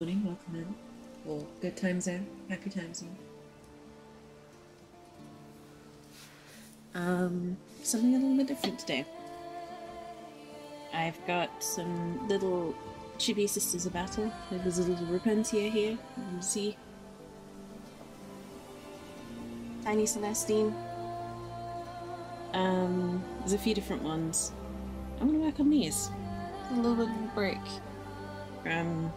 Morning, welcome in. Or good time zone, happy time zone. Something a little bit different today. I've got some little Chibi sisters of battle. There's a little Rapuntia here, you can see. Tiny Celestine. There's a few different ones. I'm gonna work on these. A little bit of a break from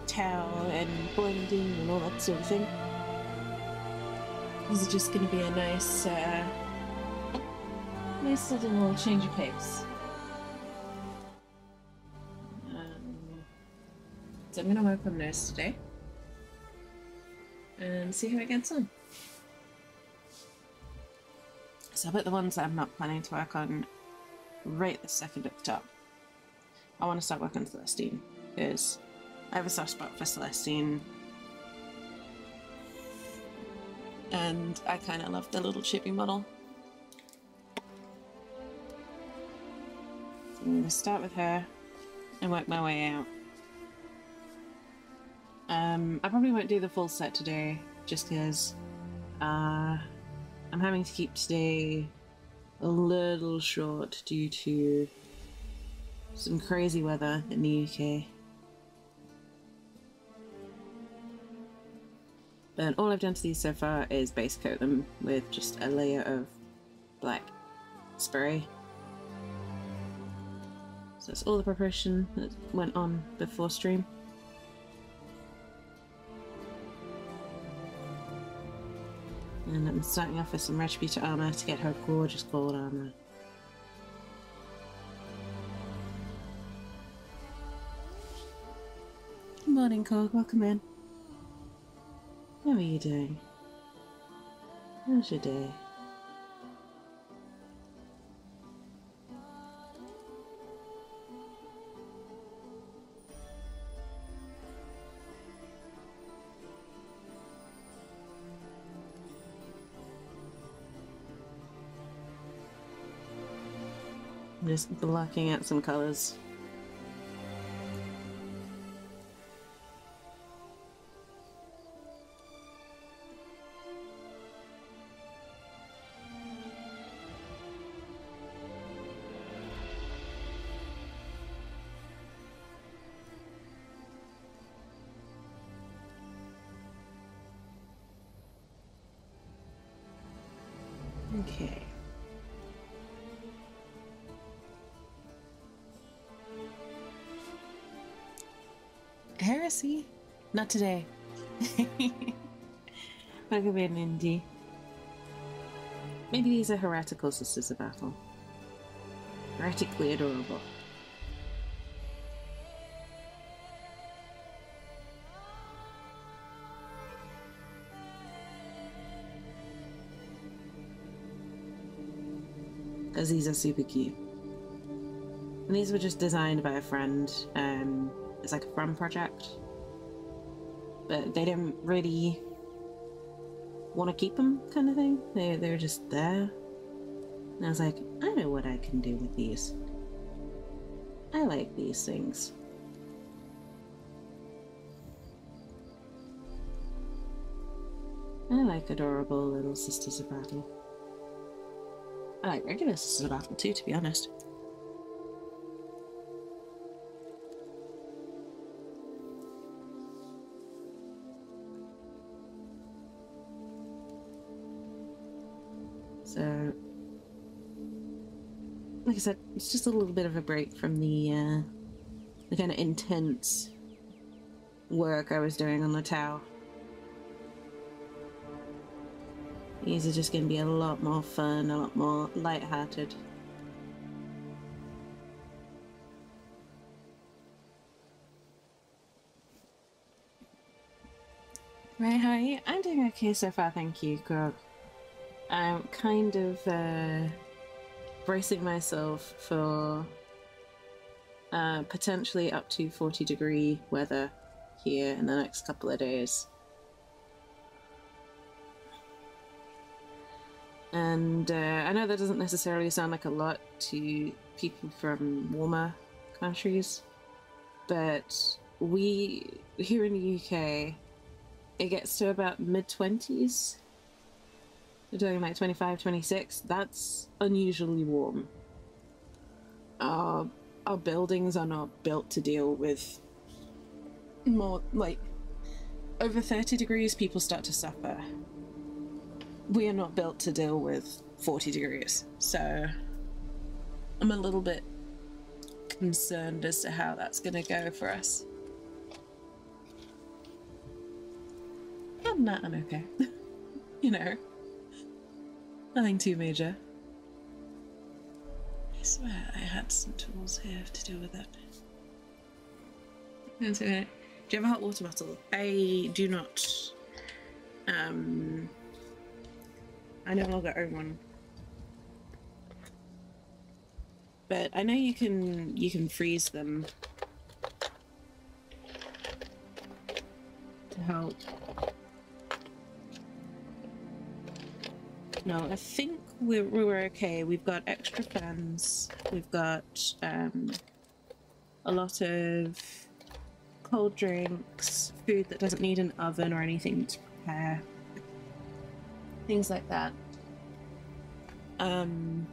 Tau and blending and all that sort of thing. This is just going to be a nice, nice little change of pace. So I'm going to work on this today and see how it gets on. So I'll put the ones that I'm not planning to work on right this second at the top. I want to start working on Celestine because I have a soft spot for Celestine, and I kind of love the little Chibi model. So I'm going to start with her and work my way out. I probably won't do the full set today, just because I'm having to keep today a little short due to some crazy weather in the UK. But all I've done to these so far is base coat them with just a layer of black spray. So that's all the preparation that went on before stream. And I'm starting off with some Retributor armor to get her gorgeous gold armor. Good morning, Cog. Welcome in. How are you doing? How's your day? I'm just blocking out some colors. Okay. Heresy? Not today. That could be an indie. Maybe these are heretical sisters of battle. Heretically adorable. Because these are super cute. And these were just designed by a friend. It's like a friend project. But they didn't really want to keep them, kind of thing. They're just there. And I was like, I know what I can do with these. I like these things. I like adorable little sisters of battle. I like regular sisters of battle too, to be honest. So, like I said, it's just a little bit of a break from the kind of intense work I was doing on the Tau. These are just going to be a lot more fun, a lot more light-hearted. Right, how are you? I'm doing okay so far, thank you, Grog. I'm kind of bracing myself for potentially up to 40-degree weather here in the next couple of days. And I know that doesn't necessarily sound like a lot to people from warmer countries, but we here in the UK, it gets to about mid-20s. We're doing like 25, 26. That's unusually warm. Our buildings are not built to deal with more, like, over 30 degrees, people start to suffer. We are not built to deal with 40 degrees, so I'm a little bit concerned as to how that's gonna go for us. Other than that, I'm okay. You know, nothing too major. I swear I had some tools here to deal with that. That's okay. Do you have a hot water bottle? I do not. I no longer own one. But I know you can freeze them to help. No, I think we were okay. We've got extra fans. We've got a lot of cold drinks, food that doesn't need an oven or anything to prepare. Things like that. And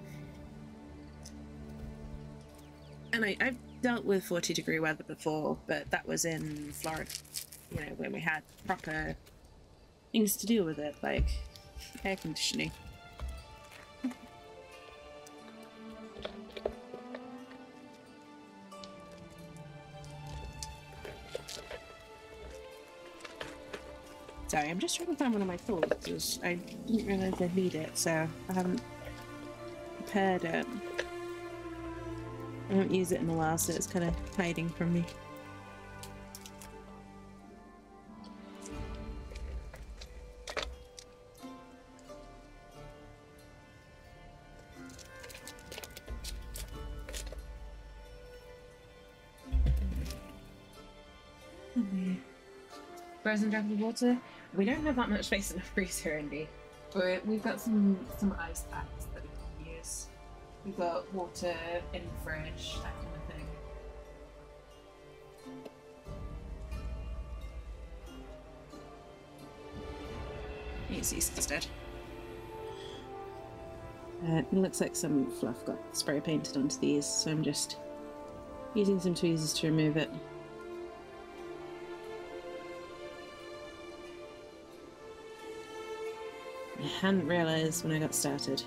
I've dealt with 40-degree weather before, but that was in Florida, you know, when we had proper things to deal with it, like air conditioning. Sorry, I'm just trying to find one of my tools because I didn't realise I'd need it, so I haven't prepared it. I haven't used it in a while, so it's kind of hiding from me. Frozen drop of water. We don't have that much space in the freezer, Indy. But we've got some ice packs that we can use. We've got water in the fridge, that kind of thing. Use these instead. It looks like some fluff got spray painted onto these, so I'm just using some tweezers to remove it. I hadn't realised when I got started.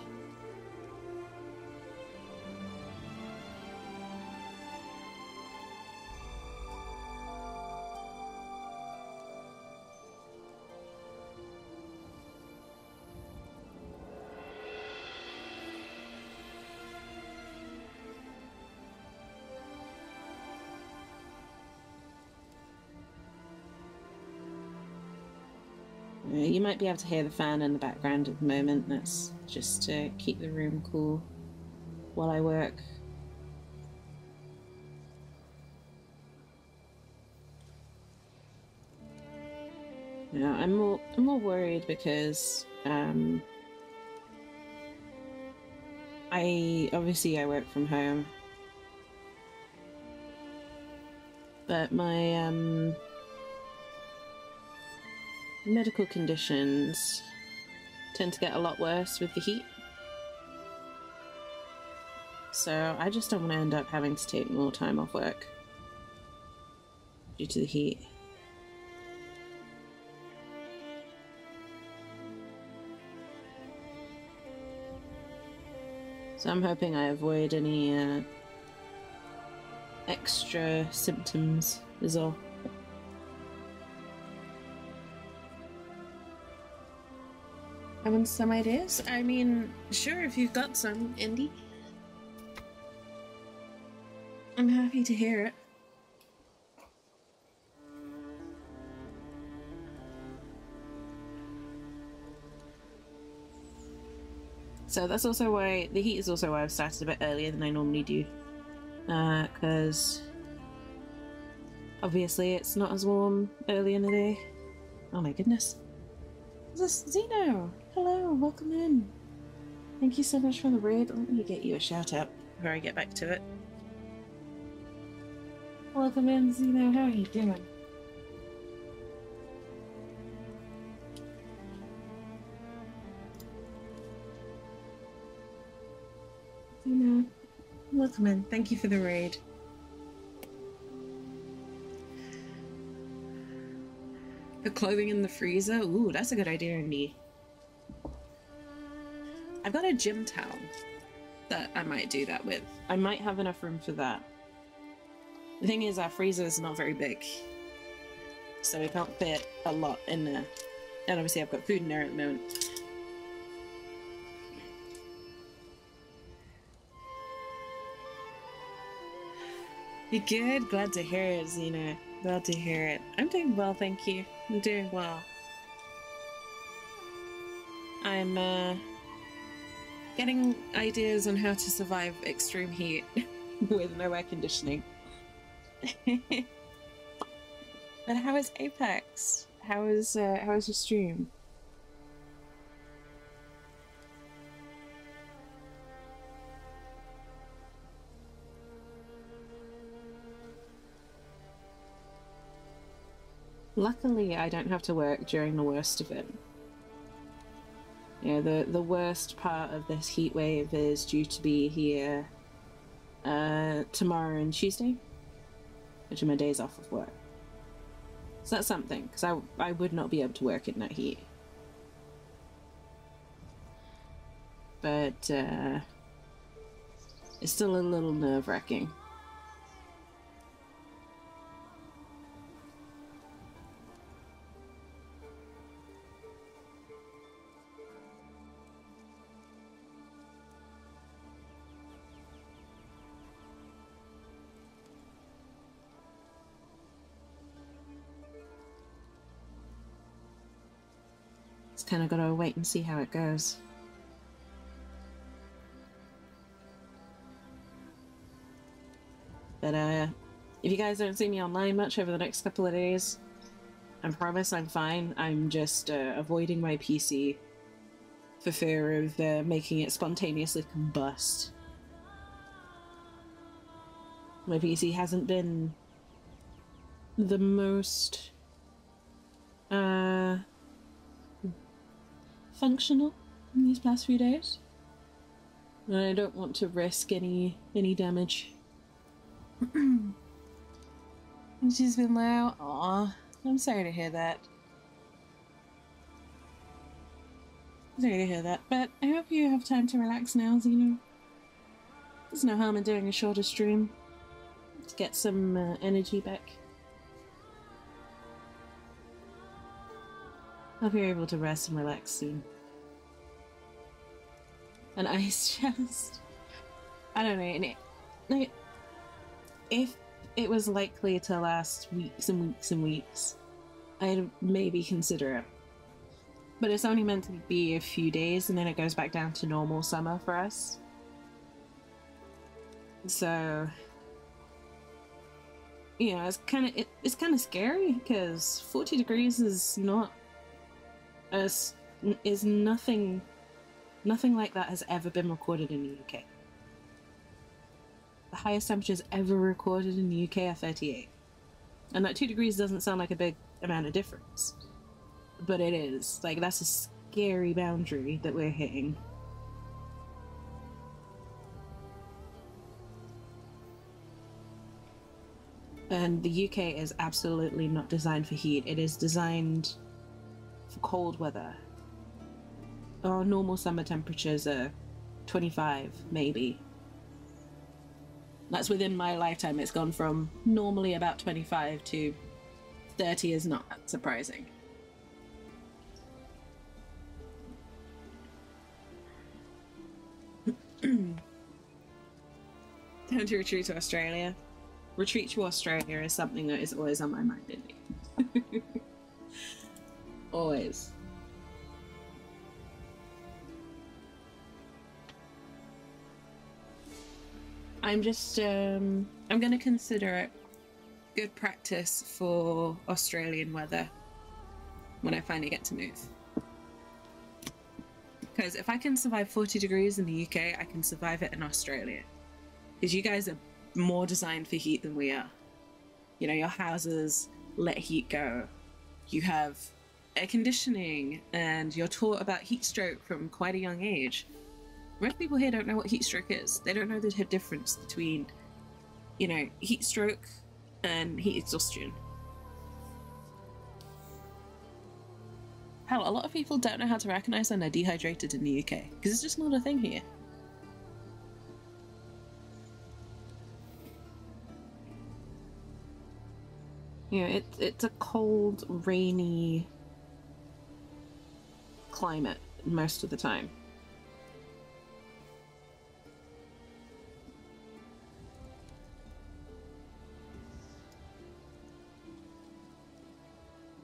You might be able to hear the fan in the background at the moment. That's just to keep the room cool while I work. Yeah, I'm more worried because I work from home, but my medical conditions tend to get a lot worse with the heat. So I just don't want to end up having to take more time off work due to the heat. So I'm hoping I avoid any extra symptoms is all. I want some ideas? I mean, sure, if you've got some, Indy. I'm happy to hear it. So that's also why, the heat is also why I've started a bit earlier than I normally do. Because obviously it's not as warm early in the day. Oh my goodness. Is this Zeno? Hello, welcome in. Thank you so much for the raid. Let me get you a shout out before I get back to it. Welcome in, Zeno. How are you doing? Zeno, welcome in. Thank you for the raid. The clothing in the freezer? Ooh, that's a good idea, Andy. I've got a gym towel that I might do that with. I might have enough room for that. The thing is, our freezer is not very big, so we can't fit a lot in there. And obviously I've got food in there at the moment. You good? Glad to hear it, Zena. Glad to hear it. I'm doing well, thank you. I'm doing well. I'm getting ideas on how to survive extreme heat with no air conditioning. But how is Apex? How is your stream? Luckily, I don't have to work during the worst of it. Yeah, the worst part of this heat wave is due to be here tomorrow and Tuesday, which are my days off of work. So that's something, because I would not be able to work in that heat. But it's still a little nerve-wracking. Kind of gotta wait and see how it goes. But if you guys don't see me online much over the next couple of days, I promise I'm fine. I'm just avoiding my PC for fear of making it spontaneously combust. My PC hasn't been the most functional in these past few days, and I don't want to risk any damage. She's been loud. Aw, I'm sorry to hear that. Sorry to hear that, but I hope you have time to relax now, Zeno. There's no harm in doing a shorter stream to get some energy back. Hope you're able to rest and relax soon. And ice chest. I don't know. Like, if it was likely to last weeks and weeks and weeks, I'd maybe consider it. But it's only meant to be a few days, and then it goes back down to normal summer for us. So, yeah, it's kind of scary because 40 degrees is not. Is nothing like that has ever been recorded in the UK. The highest temperatures ever recorded in the UK are 38. And that 2 degrees doesn't sound like a big amount of difference. But it is. Like, that's a scary boundary that we're hitting. And the UK is absolutely not designed for heat. It is designed for cold weather. Our normal summer temperatures are 25, maybe. That's within my lifetime. It's gone from normally about 25 to 30 is not that surprising. Time to retreat to Australia. Retreat to Australia is something that is always on my mind, Indy. Always. I'm just, I'm going to consider it good practice for Australian weather when I finally get to move. Because if I can survive 40 degrees in the UK, I can survive it in Australia. Because you guys are more designed for heat than we are. You know, your houses let heat go. You have air conditioning, and you're taught about heat stroke from quite a young age. Most people here don't know what heat stroke is. They don't know the difference between, you know, heat stroke and heat exhaustion. Hell, a lot of people don't know how to recognize when they're dehydrated in the UK, because it's just not a thing here. You know, it's a cold, rainy climate most of the time.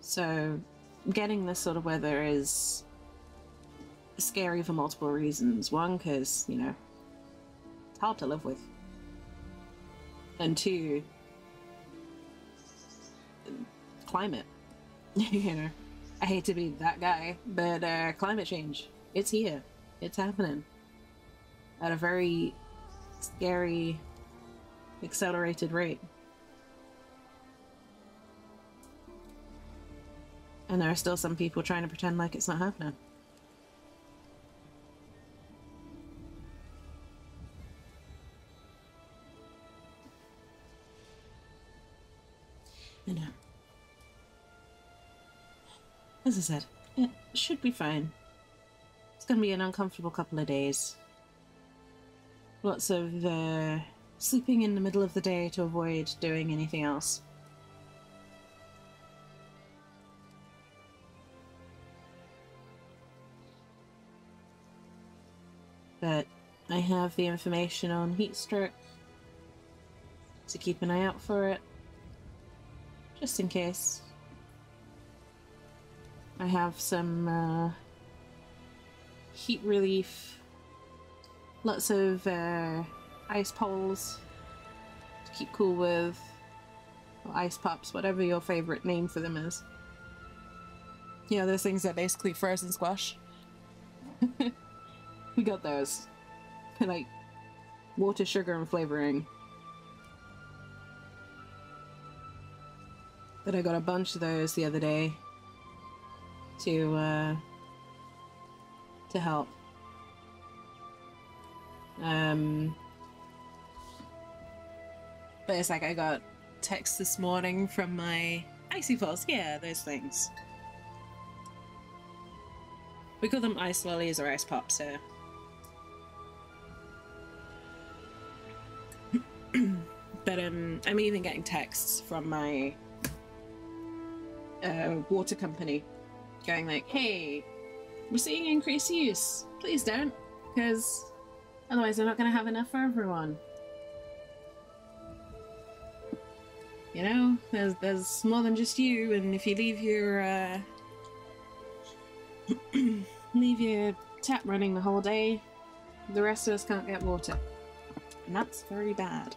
So getting this sort of weather is scary for multiple reasons. One, because, you know, it's hard to live with. And two, climate. You know, I hate to be that guy, but climate change, it's here. It's happening at a very scary, accelerated rate. And there are still some people trying to pretend like it's not happening. I know. As I said, it should be fine. It's gonna be an uncomfortable couple of days. Lots of sleeping in the middle of the day to avoid doing anything else. But I have the information on heat stroke to keep an eye out for it, just in case. I have some heat relief, lots of ice poles to keep cool with, or ice pops, whatever your favorite name for them is. You know, those things that basically frozen squash. We got those. Like, water, sugar, and flavoring. But I got a bunch of those the other day to help. But it's like I got text this morning from my icy balls. Yeah, those things. We call them ice lollies or ice pops, so. But I'm even getting texts from my water company going like, hey, we're seeing increased use. Please don't, because otherwise they're not going to have enough for everyone. You know, there's more than just you, and if you leave your leave your tap running the whole day, the rest of us can't get water. And that's very bad.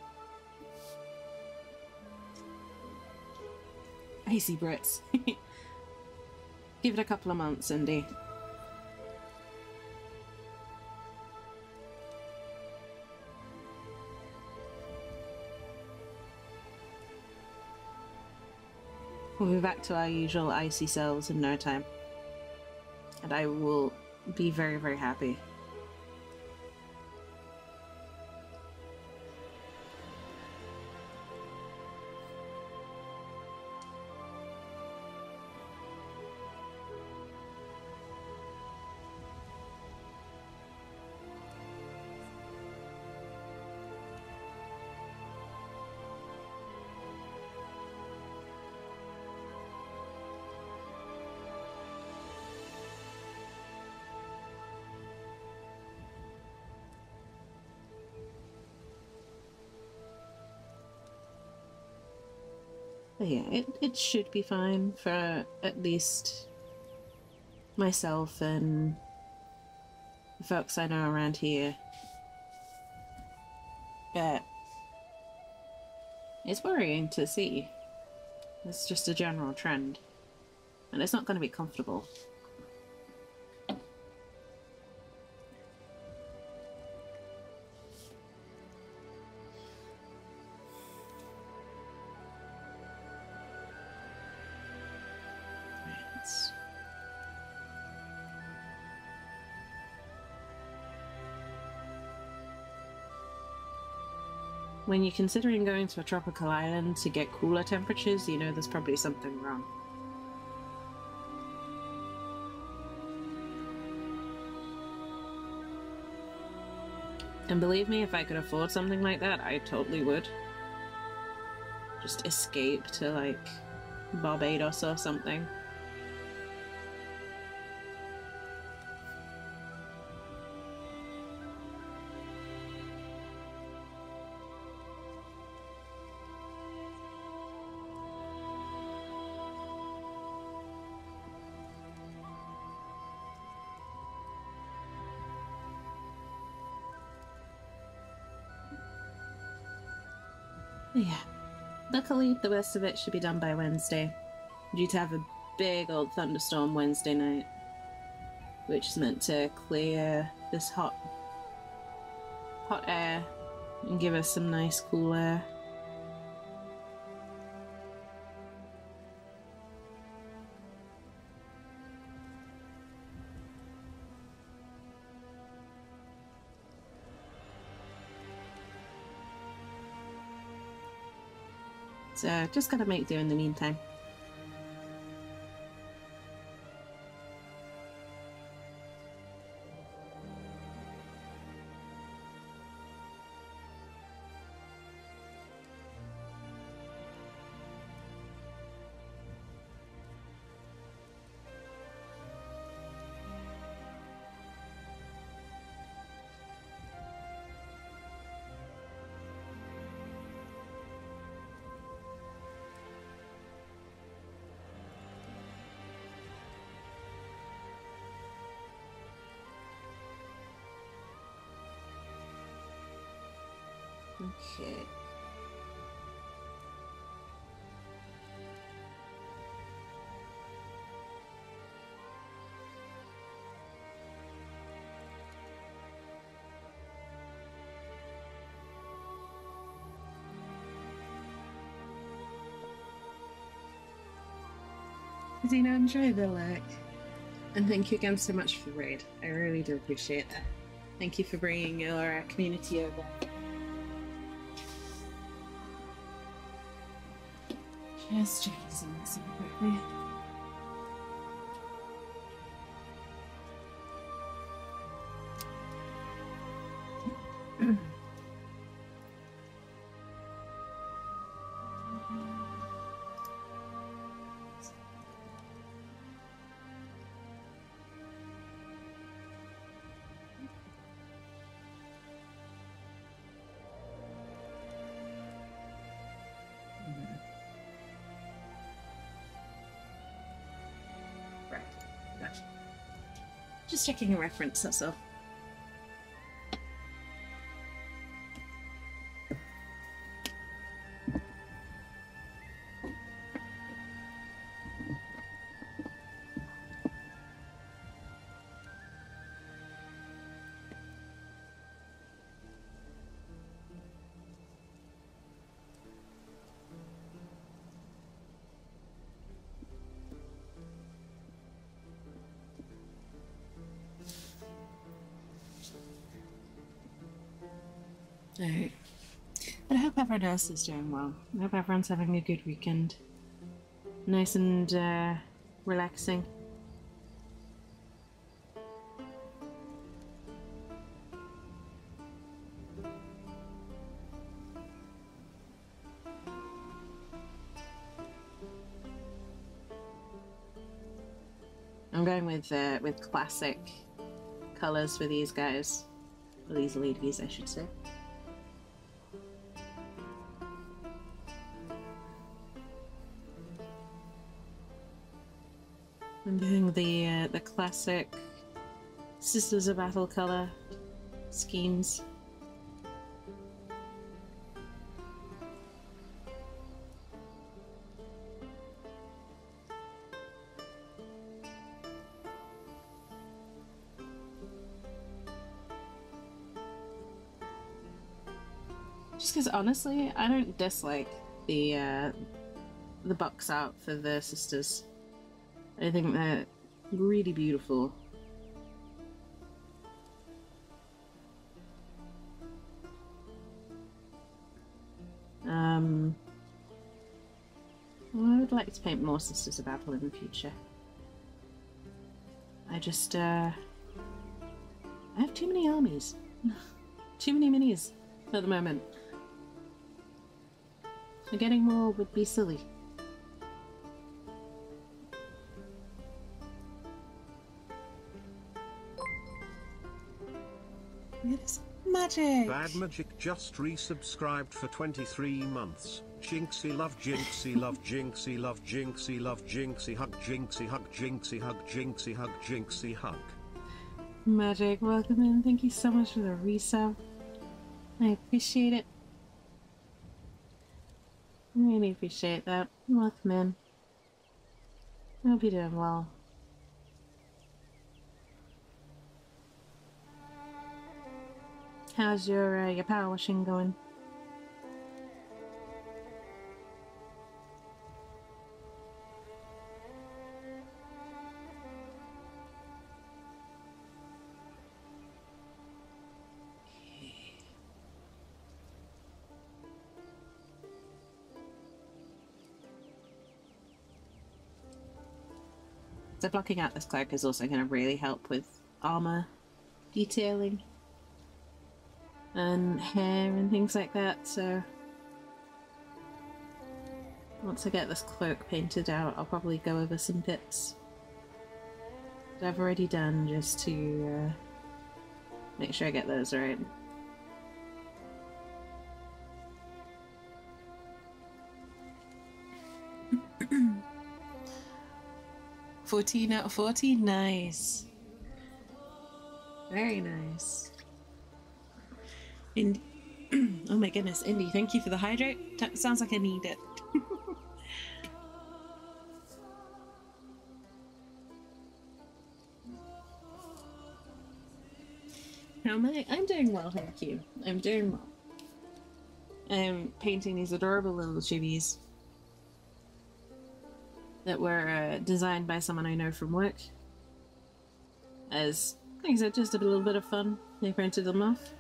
Icy Brits. Give it a couple of months, Indy. We'll be back to our usual icy selves in no time. And I will be very, very happy. But yeah, it should be fine for at least myself and the folks I know around here. But it's worrying to see. It's just a general trend. And it's not going to be comfortable. when you're considering going to a tropical island to get cooler temperatures, you know there's probably something wrong. And believe me, if I could afford something like that, I totally would. Just escape to, like, Barbados or something. Yeah. Luckily, the worst of it should be done by Wednesday. Due to have a big old thunderstorm Wednesday night, which is meant to clear this hot air and give us some nice cool air. So just gotta make do in the meantime. Okay. Zena, enjoy the lurk. And thank you again so much for the raid. I really do appreciate that. Thank you for bringing your community over. Just checking something super quickly. Just checking a reference, that's all. Alright. But I hope everyone else is doing well. I hope everyone's having a good weekend. Nice and relaxing. I'm going with classic colors for these guys. Or these ladies, I should say. I'm doing the classic Sisters of Battle color schemes. Just because honestly, I don't dislike the box art for the sisters. I think they're really beautiful. would like to paint more Sisters of Battle in the future. I just, I have too many armies. Too many minis at the moment. So getting more would be silly. It is magic! Bad Magic just resubscribed for 23 months. Jinxie love Jinxie love Jinxie love Jinxie love Jinxie hug Jinxie hug Jinxie hug Jinxie hug Jinxie hug. Magic, welcome in. Thank you so much for the resub. I appreciate it. I really appreciate that. Welcome in. I hope you're doing well. How's your power washing going? So blocking out this cloak is also going to really help with armor detailing and hair and things like that, so once I get this cloak painted out I'll probably go over some bits that I've already done just to make sure I get those right. 14 out of 14, nice. Very nice. Indy. Oh my goodness, Indy, thank you for the hydrate. Sounds like I need it. How am I? I'm doing well, thank you. I'm doing well. I'm painting these adorable little chibis that were designed by someone I know from work. As, like I said, just a little bit of fun. They printed them off.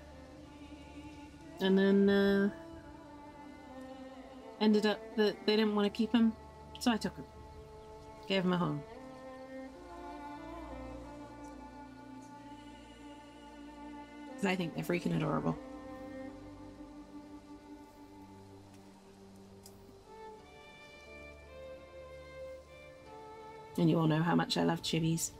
And then ended up that they didn't want to keep them, so I took them. Gave them a home. Because I think they're freaking adorable. And you all know how much I love chibis.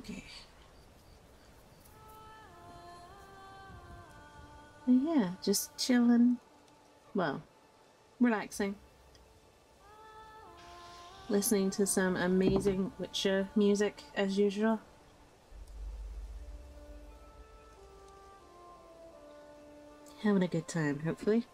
Okay. Yeah, just chilling. Well, relaxing. Listening to some amazing Witcher music as usual. Having a good time, hopefully.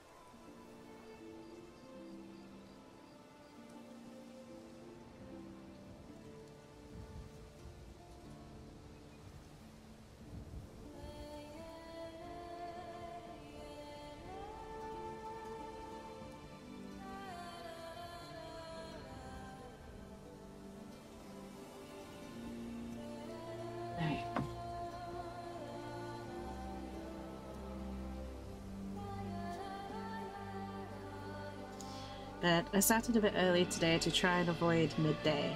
But I started a bit early today to try and avoid midday,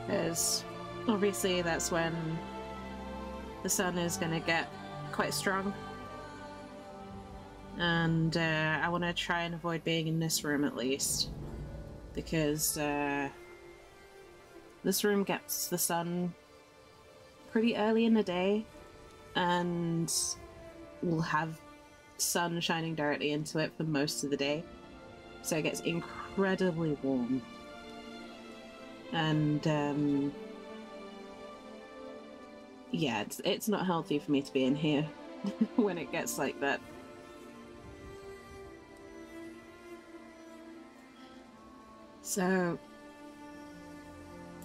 because obviously that's when the sun is going to get quite strong, and I want to try and avoid being in this room at least, because this room gets the sun pretty early in the day and will have sun shining directly into it for most of the day. So it gets incredibly warm, and yeah, it's not healthy for me to be in here when it gets like that. So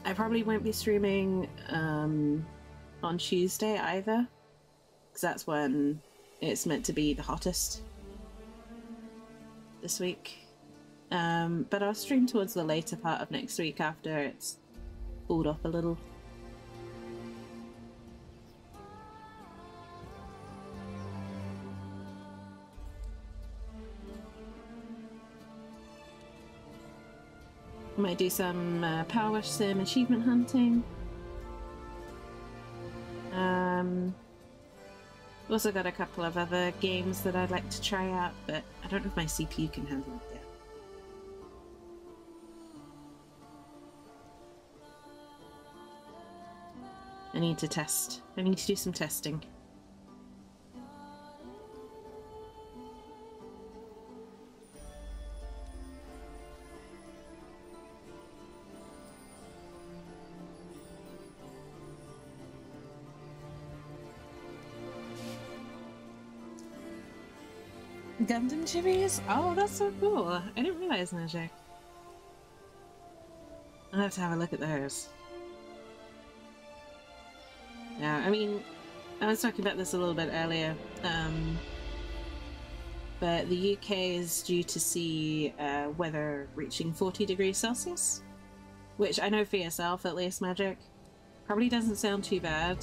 I probably won't be streaming on Tuesday either, because that's when it's meant to be the hottest this week. But I'll stream towards the later part of next week after it's cooled off a little. I might do some Power Sim achievement hunting. Also got a couple of other games that I'd like to try out, but I don't know if my CPU can handle it yet. I need to test. I need to do some testing. Gundam Chibis? Oh, that's so cool. I didn't realize, Magic. I'll have to have a look at those. Yeah, I mean, I was talking about this a little bit earlier, but the UK is due to see weather reaching 40 degrees Celsius, which I know for yourself, at least, Magic, probably doesn't sound too bad,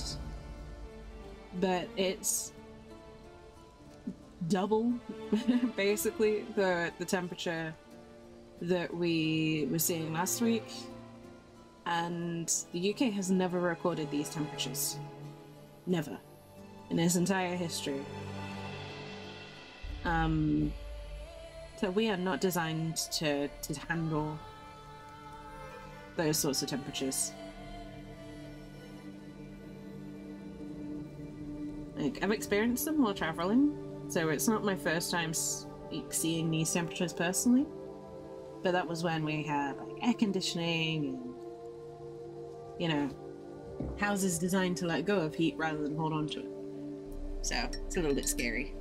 but it's double, basically, the temperature that we were seeing last week. And the UK has never recorded these temperatures. Never. In its entire history. So we are not designed to handle those sorts of temperatures. Like, I've experienced them while traveling, so it's not my first time seeing these temperatures personally. But that was when we had like air conditioning and, you know, houses designed to let go of heat rather than hold on to it. So, it's a little bit scary.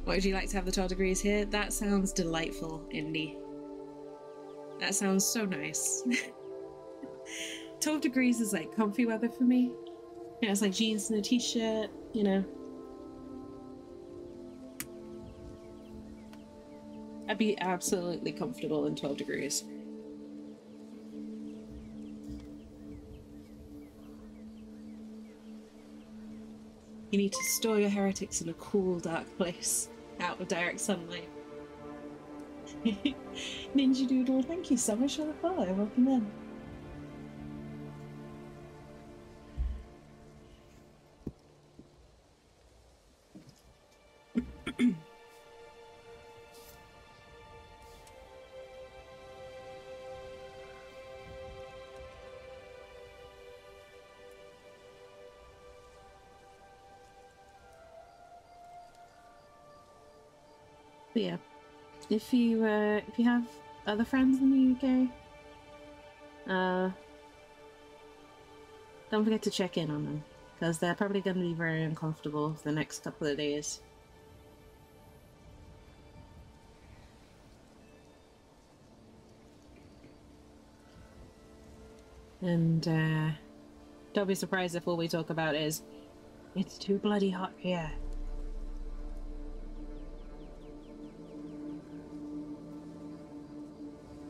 What would you like to have the 12 degrees here? That sounds delightful, Indy. That sounds so nice. 12 degrees is like comfy weather for me. You know, it's like jeans and a t-shirt, you know. I'd be absolutely comfortable in 12 degrees. You need to store your heretics in a cool, dark place, out of direct sunlight. Ninja Doodle, thank you so much for the follow. Welcome in. But yeah, if you have other friends in the UK, don't forget to check in on them, because they're probably going to be very uncomfortable for the next couple of days. And don't be surprised if all we talk about is, it's too bloody hot here.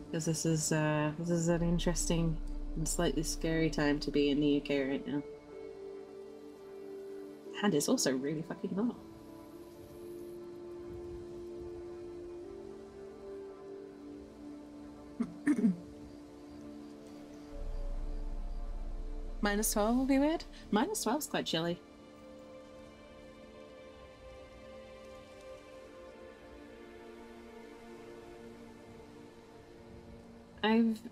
Because this is an interesting and slightly scary time to be in the UK right now. And it's also really fucking hot. -12 will be weird. -12 is quite chilly.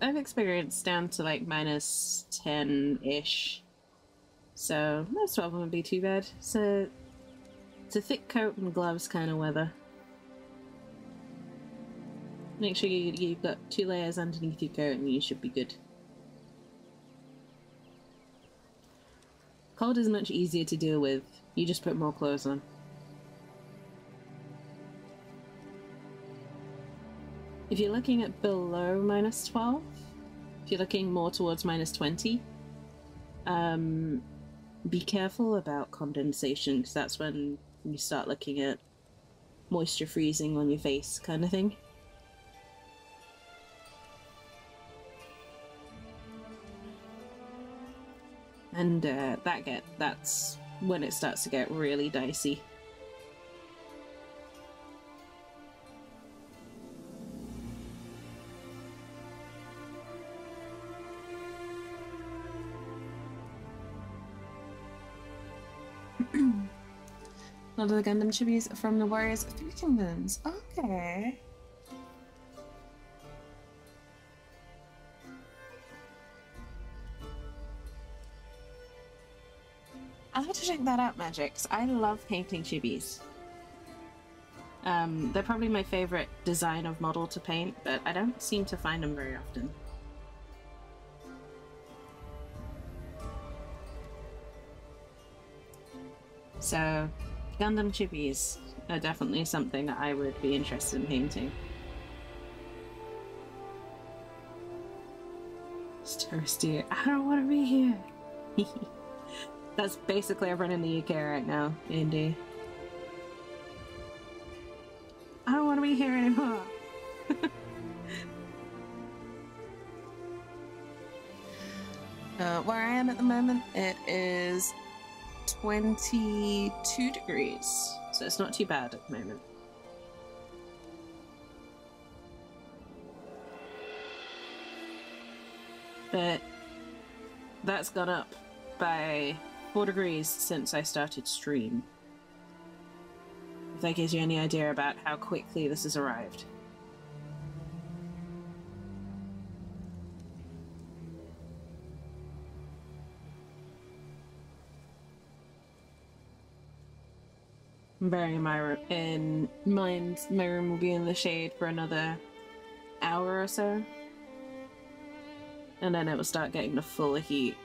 I've experienced down to like -10-ish, so -12 wouldn't be too bad. So it's a thick coat and gloves kind of weather. Make sure you've got 2 layers underneath your coat and you should be good. Cold is much easier to deal with. You just put more clothes on. If you're looking at below -12, if you're looking more towards -20, be careful about condensation, because that's when you start looking at moisture freezing on your face kind of thing. And that's when it starts to get really dicey. A lot of the Gundam chibis from the Warriors of Three Kingdoms. Okay. I'll have to check that out, Magic, 'cause I love painting chibis. They're probably my favorite design of model to paint, but I don't seem to find them very often. So, Gundam chibis are definitely something that I would be interested in painting. It's touristy. I don't want to be here. That's basically everyone in the UK right now, Indy. I don't want to be here anymore. Where I am at the moment, it is 22 degrees, so it's not too bad at the moment. But that's gone up by 4 degrees since I started stream. If that gives you any idea about how quickly this has arrived. Bearing in mind my room will be in the shade for another hour or so, and then it will start getting the full heat.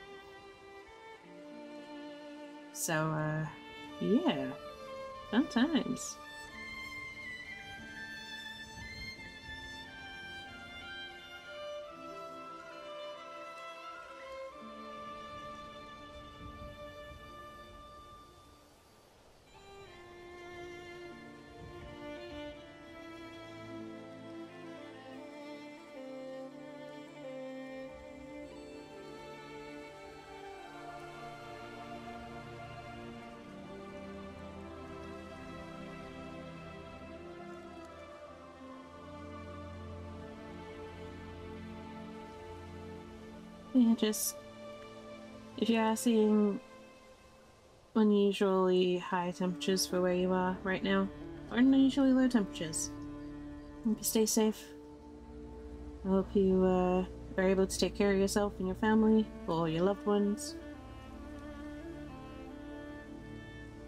So, yeah, fun times. Yeah, just if you are seeing unusually high temperatures for where you are right now, or unusually low temperatures, I hope you stay safe. I hope you are able to take care of yourself and your family, or your loved ones.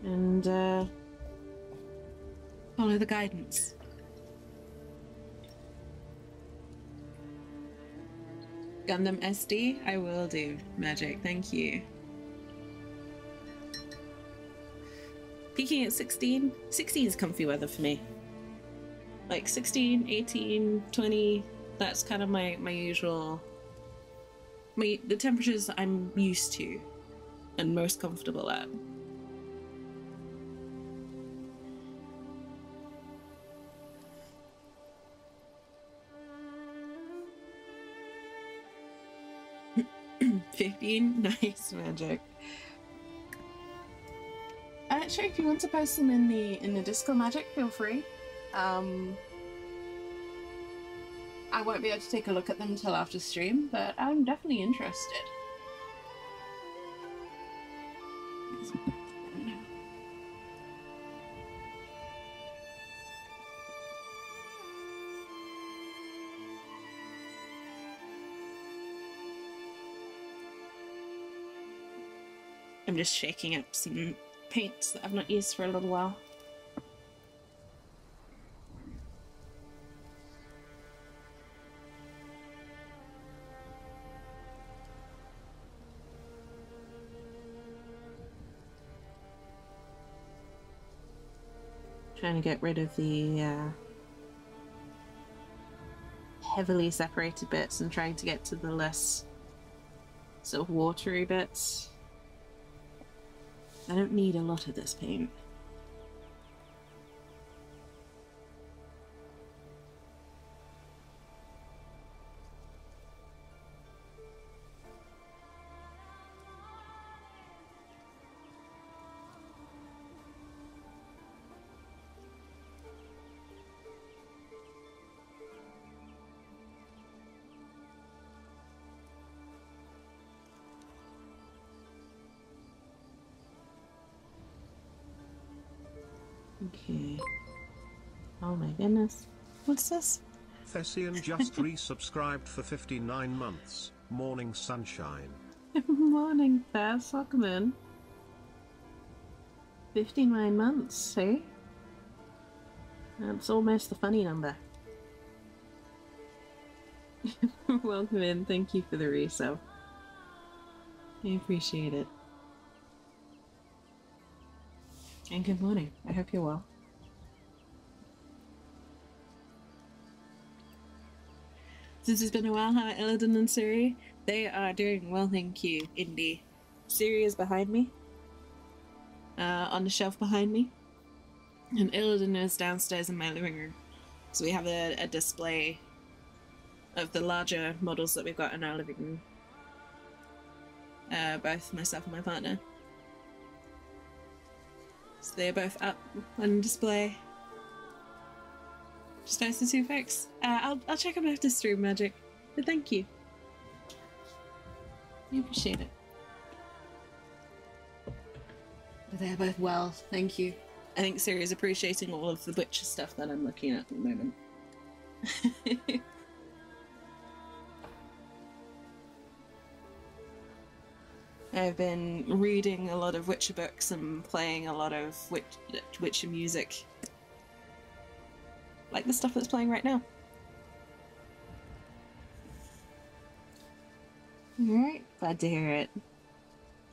And follow the guidance. Gundam SD, I will do. Magic, thank you. Peaking at 16? 16 is comfy weather for me. Like 16, 18, 20, that's kind of my usual... the temperatures I'm used to and most comfortable at. Nice, Magic. Actually, if you want to post them in the Discord, Magic, feel free. I won't be able to take a look at them until after stream, but I'm definitely interested. I'm just shaking up some paints that I've not used for a little while. Trying to get rid of the heavily separated bits and trying to get to the less sort of watery bits. I don't need a lot of this paint. Okay. Oh my goodness. What's this? Thessian just resubscribed for 59 months. Morning sunshine. Morning, Faz. Welcome in. 59 months, see? That's almost the funny number. Welcome in. Thank you for the resub. I appreciate it. And good morning. I hope you're well. Since it's been a while, how are Illidan and Siri? They are doing well, thank you, Indy. Siri is behind me. On the shelf behind me. And Illidan is downstairs in my living room. So we have a display of the larger models that we've got in our living room. Both myself and my partner. So they are both up on display. Just nice to fix. I'll check them after stream, Magic. But thank you. I appreciate it. But they're both well, thank you. I think Siri is appreciating all of the Witcher stuff that I'm looking at the moment. I've been reading a lot of Witcher books and playing a lot of Witcher music. Like the stuff that's playing right now. Alright, glad to hear it.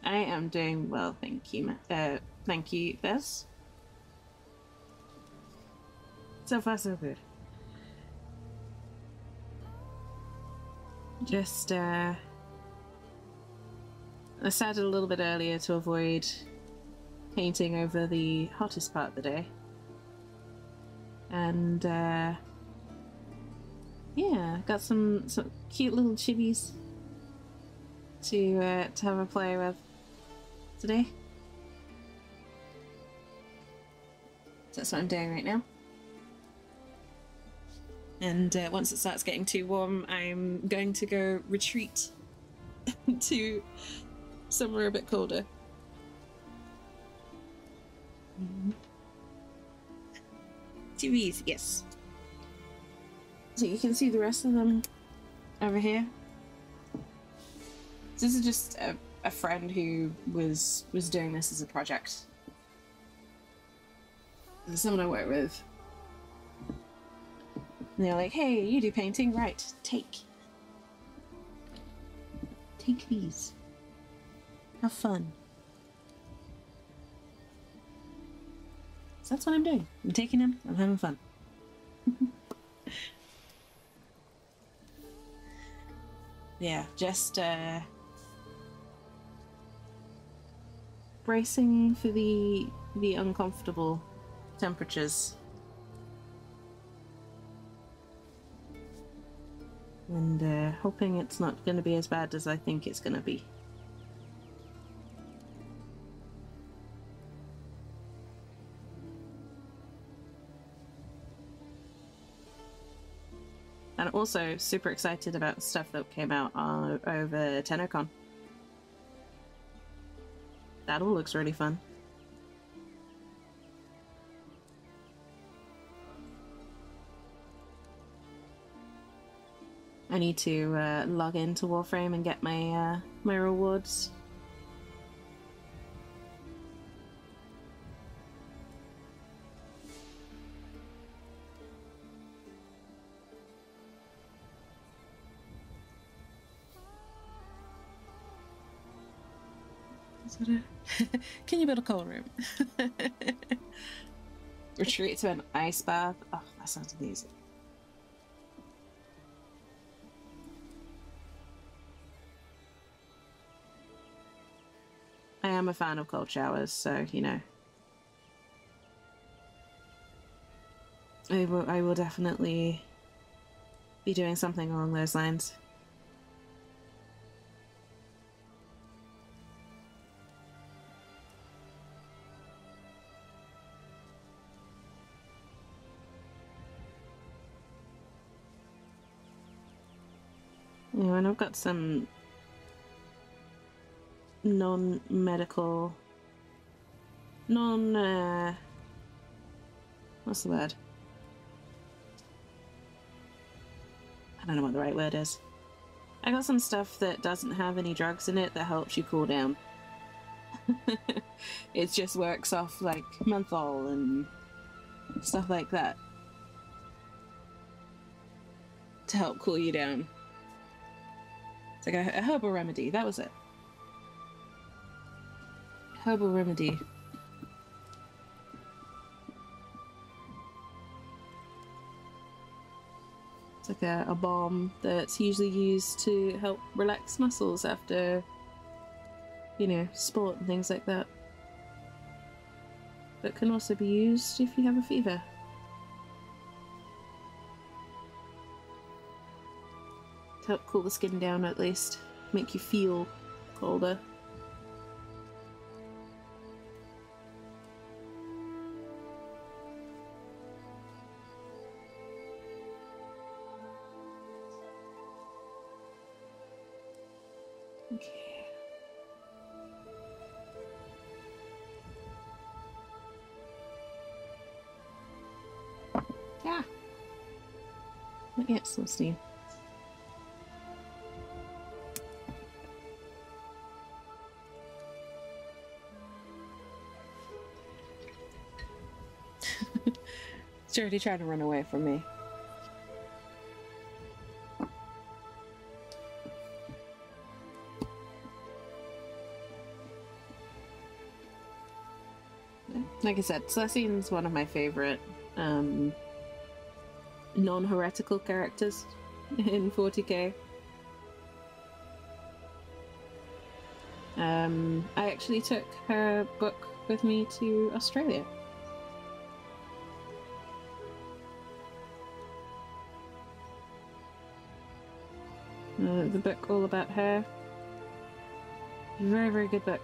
I am doing well, thank you, thank you, Bess. So far, so good. Just, I started a little bit earlier to avoid painting over the hottest part of the day. And, yeah, got some cute little chibis to have a play with today. So that's what I'm doing right now. And once it starts getting too warm, I'm going to go retreat to somewhere a bit colder. TVs, yes. So you can see the rest of them over here. This is just a friend who was doing this as a project. There's someone I work with. And they're like, hey, you do painting? Right, take these. Have fun. So that's what I'm doing. I'm taking them, I'm having fun. Yeah, just bracing for the uncomfortable temperatures. And hoping it's not going to be as bad as I think it's going to be. And also super excited about stuff that came out over TennoCon. That all looks really fun. I need to log into Warframe and get my my rewards. Can you build a cold room? Retreat to an ice bath. Oh, that sounds amazing. I am a fan of cold showers, so, you know. I will definitely be doing something along those lines. Yeah, and I've got some non-medical, what's the word? I don't know what the right word is. I got some stuff that doesn't have any drugs in it that helps you cool down. It just works off like menthol and stuff like that to help cool you down. It's like a herbal remedy, that was it. Herbal remedy. It's like a balm that's usually used to help relax muscles after, you know, sport and things like that. But can also be used if you have a fever. To help cool the skin down at least. Make you feel colder. Okay. Yeah. Not yet, Celestine. It's already trying to run away from me. Like I said, Celestine's one of my favorite non-heretical characters in 40k. I actually took her book with me to Australia. The book all about her. Very, very good book,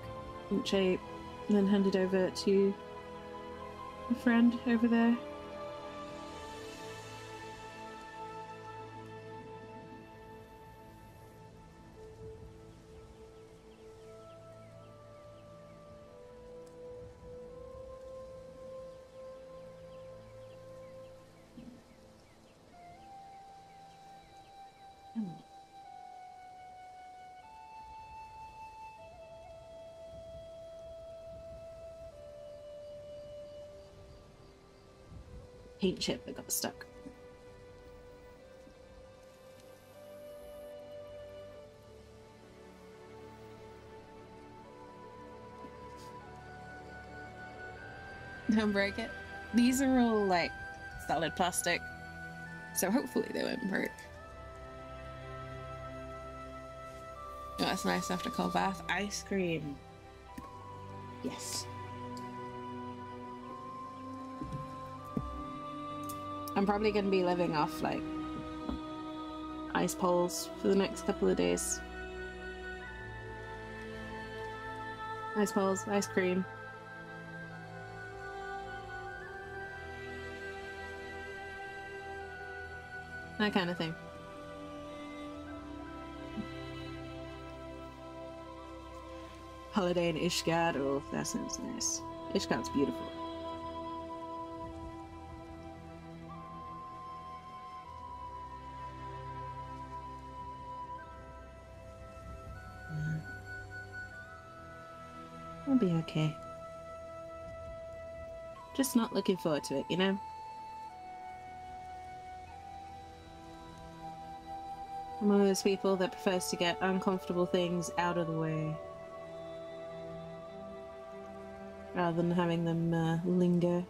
which I then handed over to a friend over there. Paint chip that got stuck. Don't break it. These are all like solid plastic, so hopefully they won't break. Oh, that's nice after cold bath. Ice cream. Yes. I'm probably going to be living off like ice poles for the next couple of days. Ice poles, ice cream. That kind of thing. Holiday in Ishgard. Oh, that sounds nice. Ishgard's beautiful. I'll be okay. Just not looking forward to it, you know? I'm one of those people that prefers to get uncomfortable things out of the way rather than having them linger.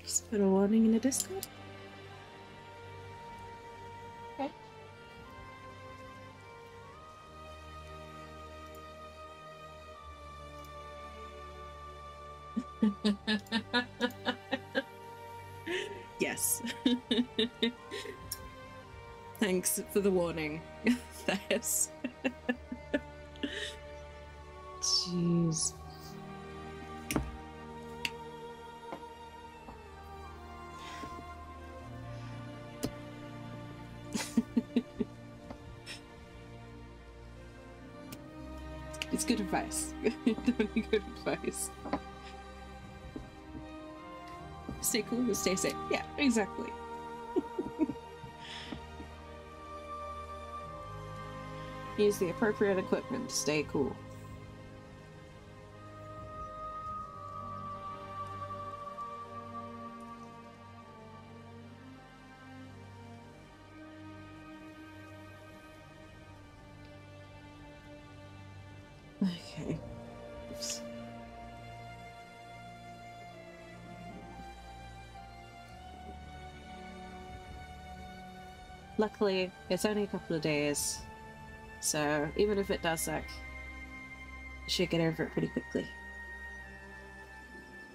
Just put a warning in the Discord. Okay. Yes. Thanks for the warning. Thanks. Jeez. It's good advice. Definitely good advice. Stay cool, stay safe. Yeah, exactly. Use the appropriate equipment to stay cool. Okay. Oops. Luckily, it's only a couple of days, so even if it does suck, you should get over it pretty quickly.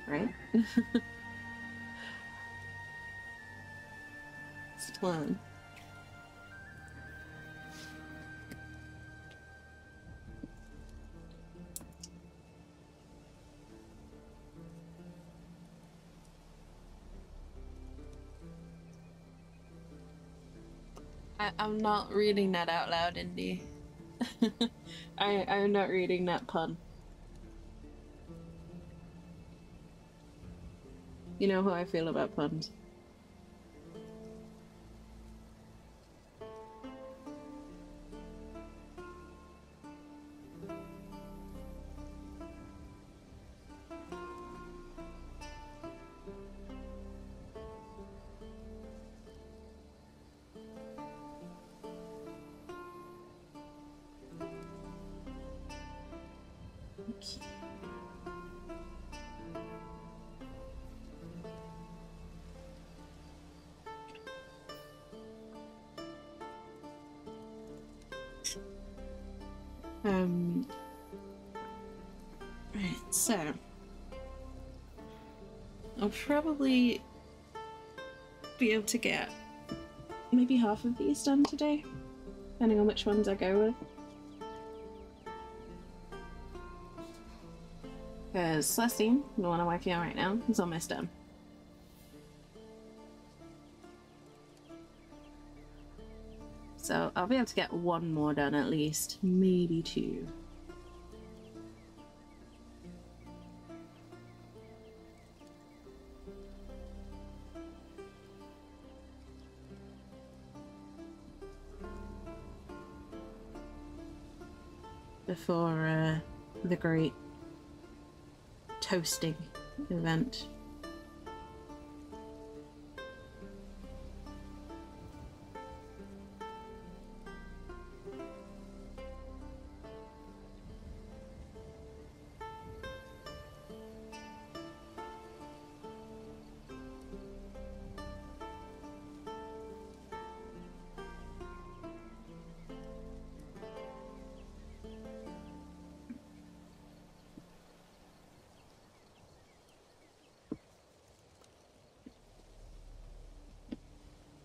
Right? It's the plan. I'm not reading that out loud, Indy. I'm not reading that pun. You know how I feel about puns. Right, so I'll probably be able to get maybe half of these done today, depending on which ones I go with. Because Celestine, the one I'm working on right now, is almost done. So I'll be able to get one more done at least, maybe two. Before the great toasting event.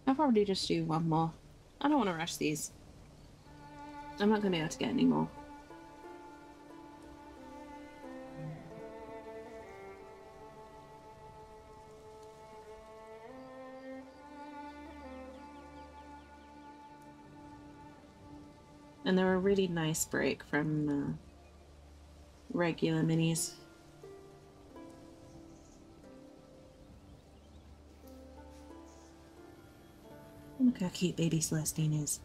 I'll probably just do one more. I don't want to rush these. I'm not going to be able to get any more. And they're a really nice break from regular minis. Look how cute baby Celestine is.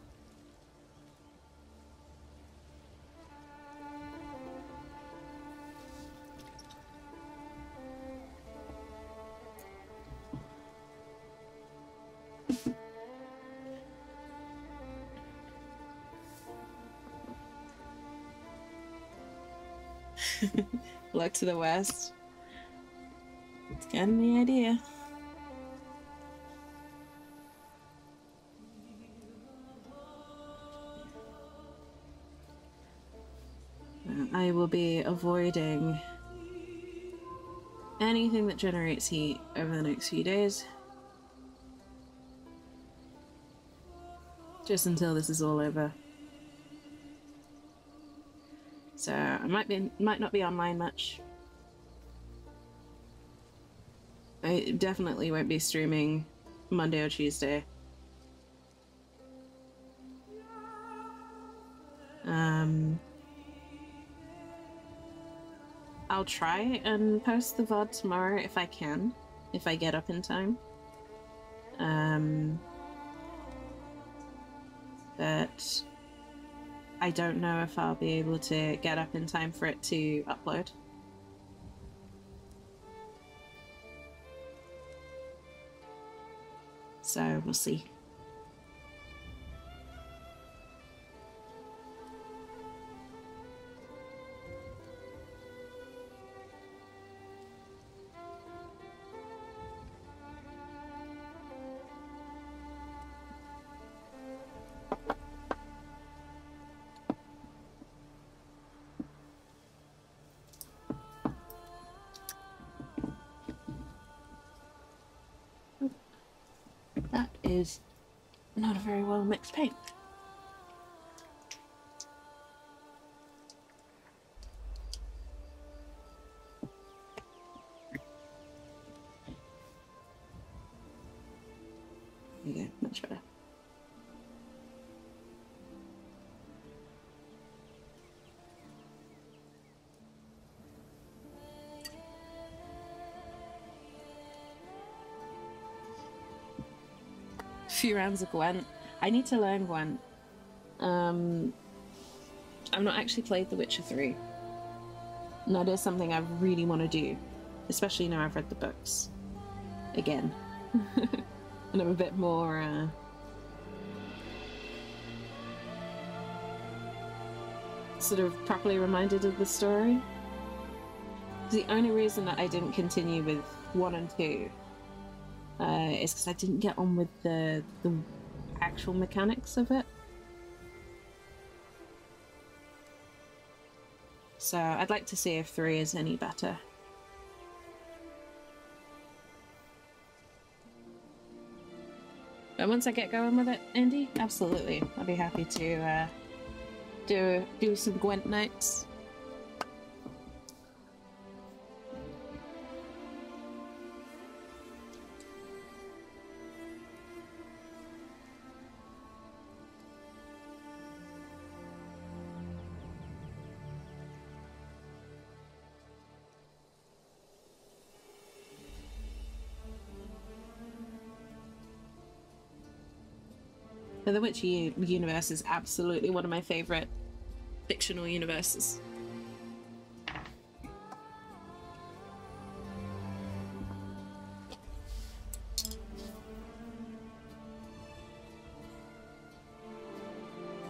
Look to the west. It's getting the idea. I will be avoiding anything that generates heat over the next few days. Just until this is all over. So I might not be online much. I definitely won't be streaming Monday or Tuesday. I'll try and post the VOD tomorrow if I can, if I get up in time. But I don't know if I'll be able to get up in time for it to upload. So we'll see. That is not a very well mixed paint. There you go, much better. Few rounds of Gwent. I need to learn Gwent. I've not actually played The Witcher 3. And that is something I really want to do. Especially now I've read the books. Again. And I'm a bit more, sort of properly reminded of the story. The only reason that I didn't continue with 1 and 2 is because I didn't get on with the actual mechanics of it. So I'd like to see if 3 is any better. But once I get going with it, Andy, absolutely. I'll be happy to do some Gwent nights. The Witcher universe is absolutely one of my favourite fictional universes.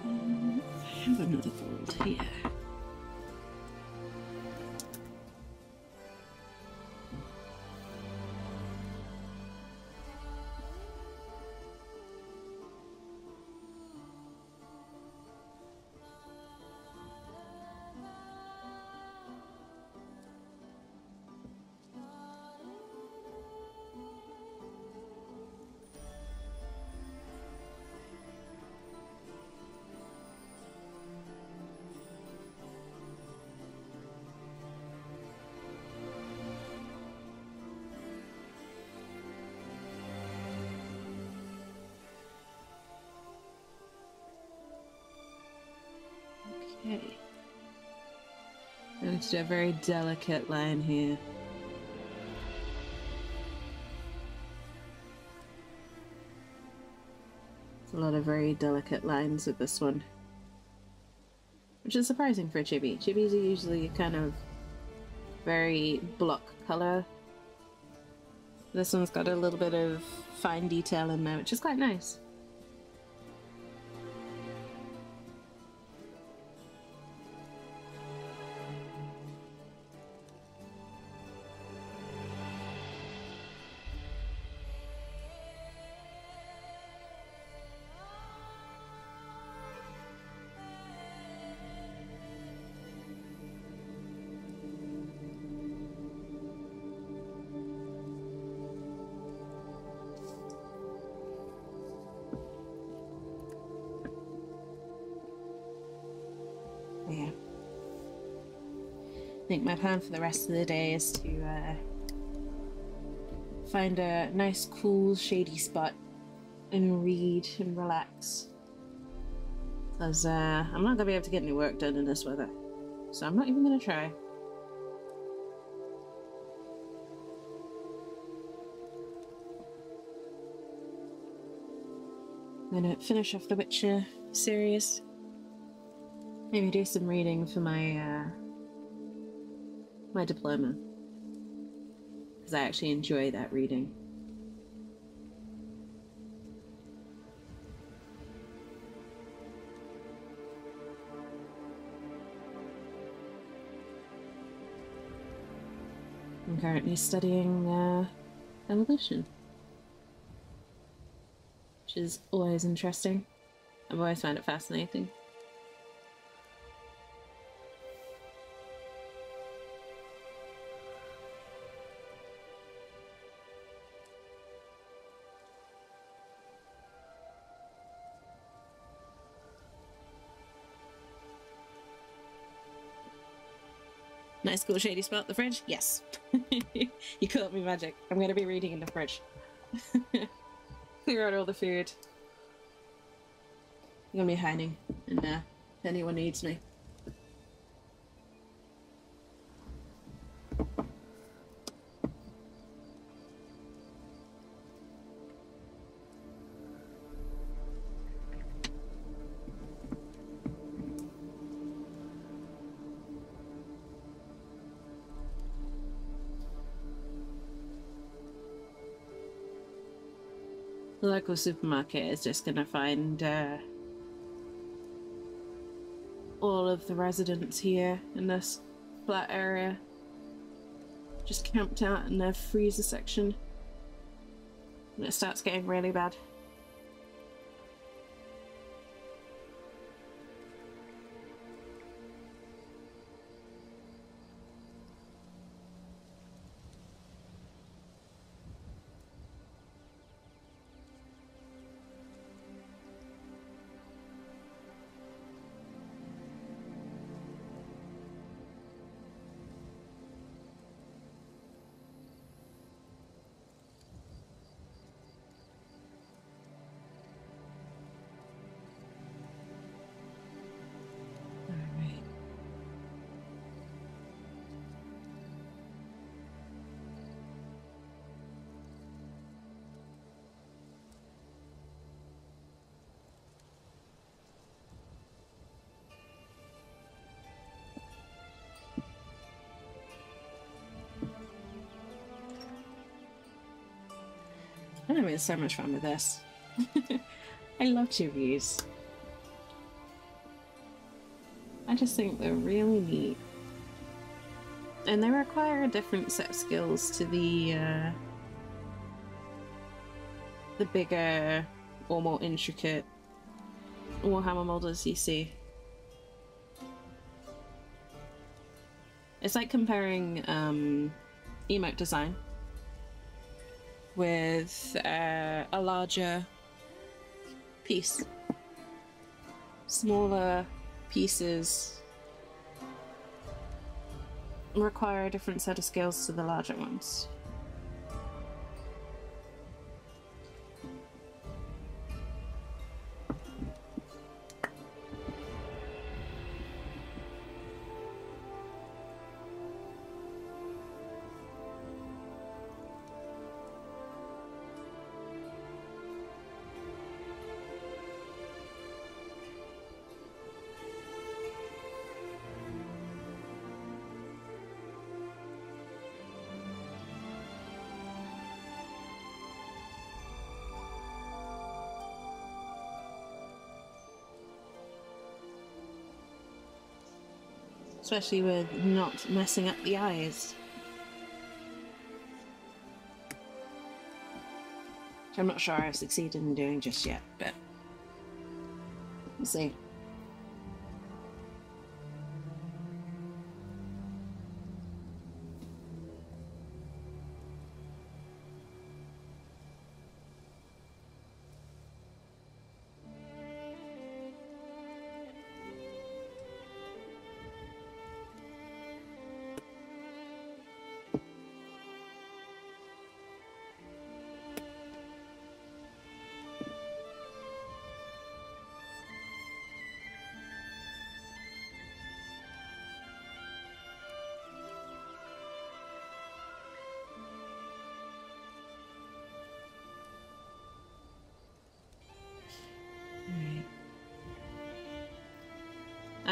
I have another gold here. Okay. I'm going to do a very delicate line here. There's a lot of very delicate lines with this one. Which is surprising for a chibi. Chibis are usually kind of very block colour. This one's got a little bit of fine detail in there, which is quite nice. think my plan for the rest of the day is to find a nice, cool, shady spot and read and relax. Because I'm not going to be able to get any work done in this weather. So I'm not even going to try. I'm going to finish off the Witcher series. Maybe do some reading for my my diploma. Because I actually enjoy that reading. I'm currently studying evolution, which is always interesting. I've always found it fascinating. Nice cool shady spot, the fridge? Yes. You caught me, magic. I'm gonna be reading in the fridge. Clear out all the food. I'm gonna be hiding, and if anyone needs me. The local supermarket is just gonna find all of the residents here in this flat area just camped out in their freezer section when it starts getting really bad. I'm having so much fun with this. I love Chibis. I just think they're really neat. And they require a different set of skills to the bigger or more intricate Warhammer models you see. It's like comparing emote design with a larger piece. Smaller pieces require a different set of skills to the larger ones. Especially with not messing up the eyes. Which I'm not sure I've succeeded in doing just yet, but we'll see.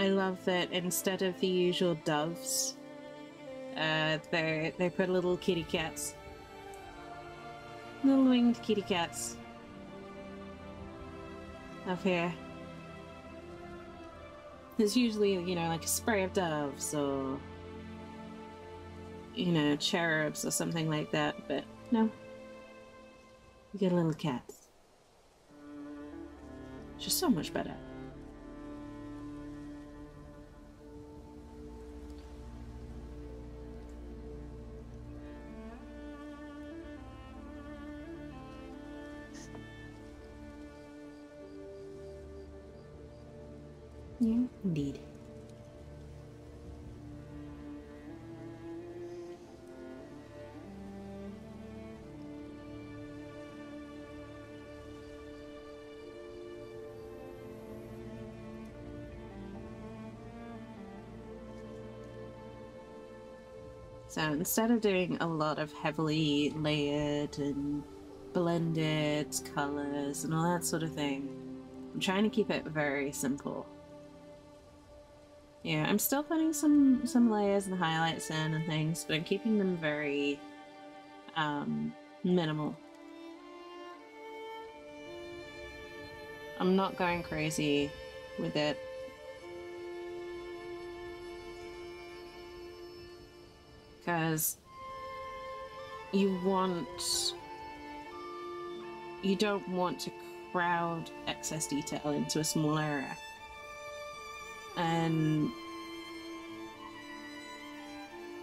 I love that instead of the usual doves, they put little kitty cats. Little winged kitty cats. Up here. There's usually, you know, like a spray of doves or, you know, cherubs or something like that, but no. You get little cats. Just so much better. Yeah, indeed. So instead of doing a lot of heavily layered and blended colors and all that sort of thing, I'm trying to keep it very simple. Yeah, I'm still putting some layers and highlights in and things, but I'm keeping them very minimal. I'm not going crazy with it. Because you don't want to crowd excess detail into a small area. And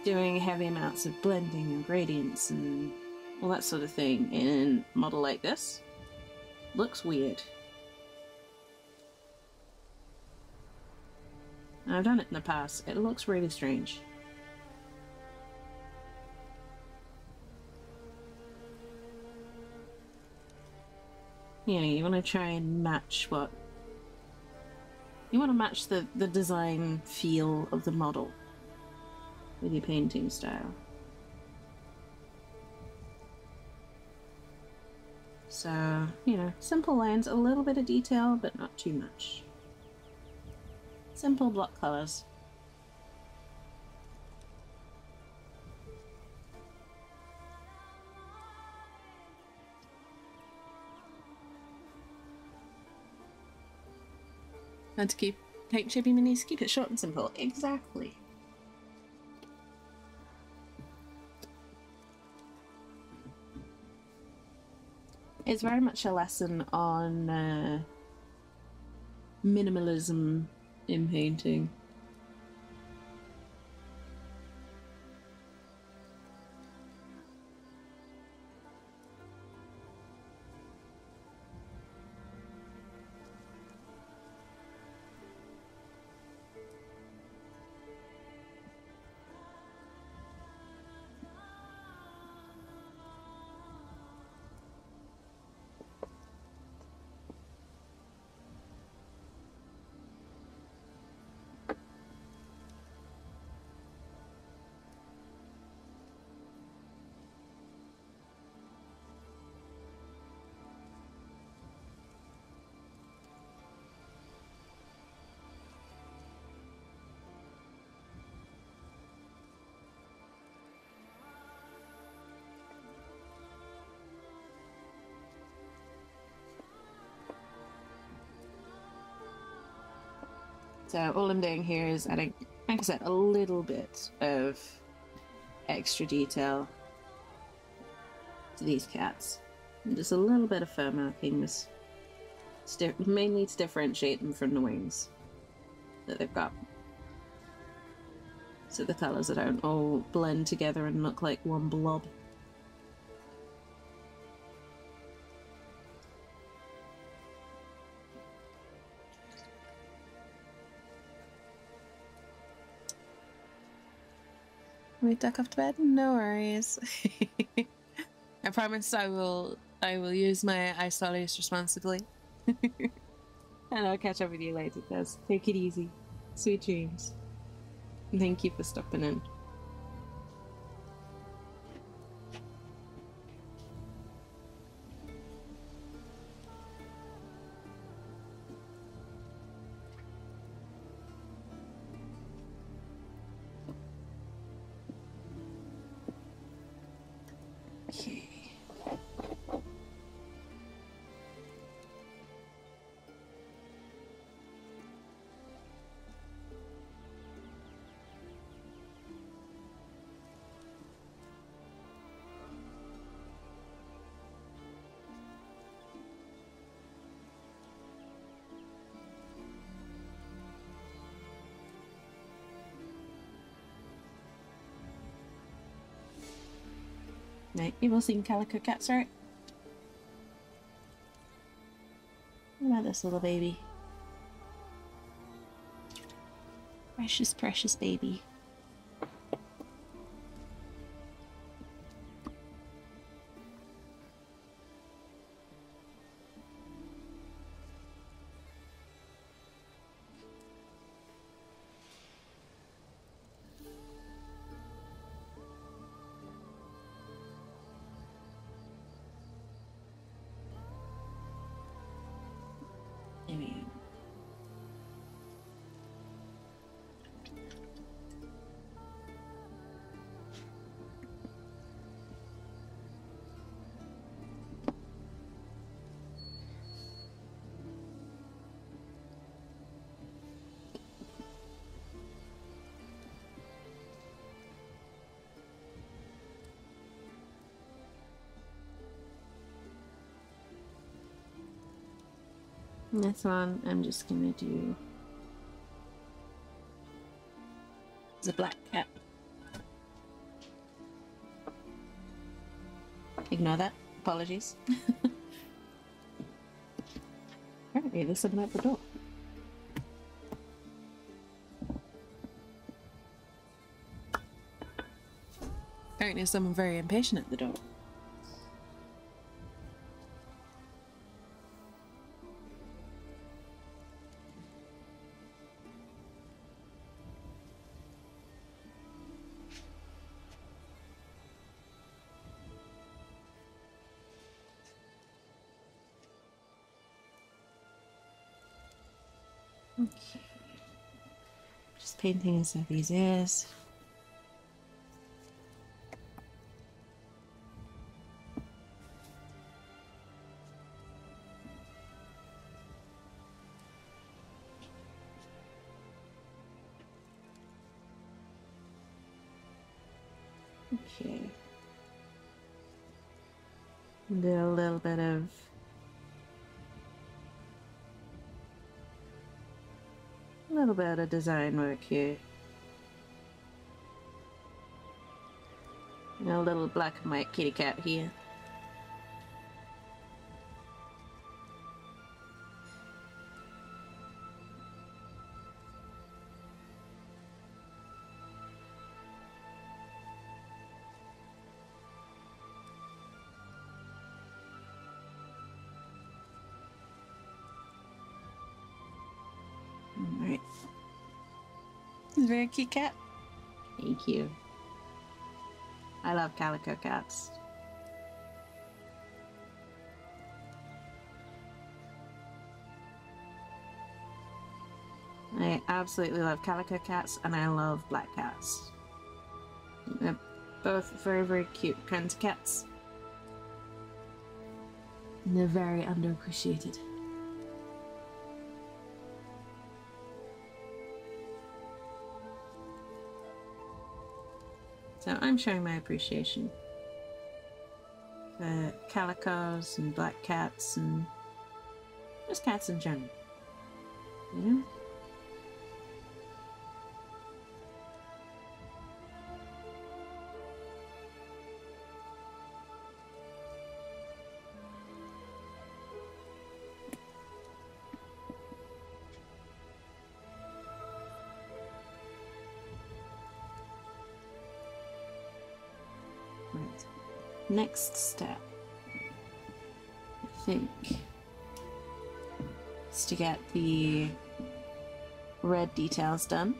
doing heavy amounts of blending and gradients and all that sort of thing in a model like this looks weird. And I've done it in the past. It looks really strange. You know, you want to try and match what... You want to match the design feel of the model with your painting style. So, you know, simple lines, a little bit of detail, but not too much. Simple block colors. And to keep Chibi minis, keep it short and simple. Exactly. It's very much a lesson on minimalism in painting. So all I'm doing here is adding, like I said, a little bit of extra detail to these cats. And just a little bit of fur markings, mainly to differentiate them from the wings that they've got. So the colours don't all blend together and look like one blob. We duck off to bed? No worries. I promise I will use my eye solace responsibly. And I'll catch up with you later, guys. Take it easy. Sweet dreams. And thank you for stopping in. Right, you've all seen calico cats, right? What about this little baby? Precious, precious baby. There we go. This one I'm just gonna do the black cat. Ignore that. Apologies. Apparently there's someone at the door. Apparently there's someone very impatient at the door. Okay. Just painting inside these ears. Okay. Do a little bit of design work here. And a little black and white kitty cat here. Alright. This is a very cute cat. Thank you. I love calico cats. I absolutely love calico cats and I love black cats. They're both very, very cute kinds of cats. And they're very underappreciated. So I'm showing my appreciation for calicos and black cats and just cats in general. You know? Right. Next step, I think, is to get the red details done.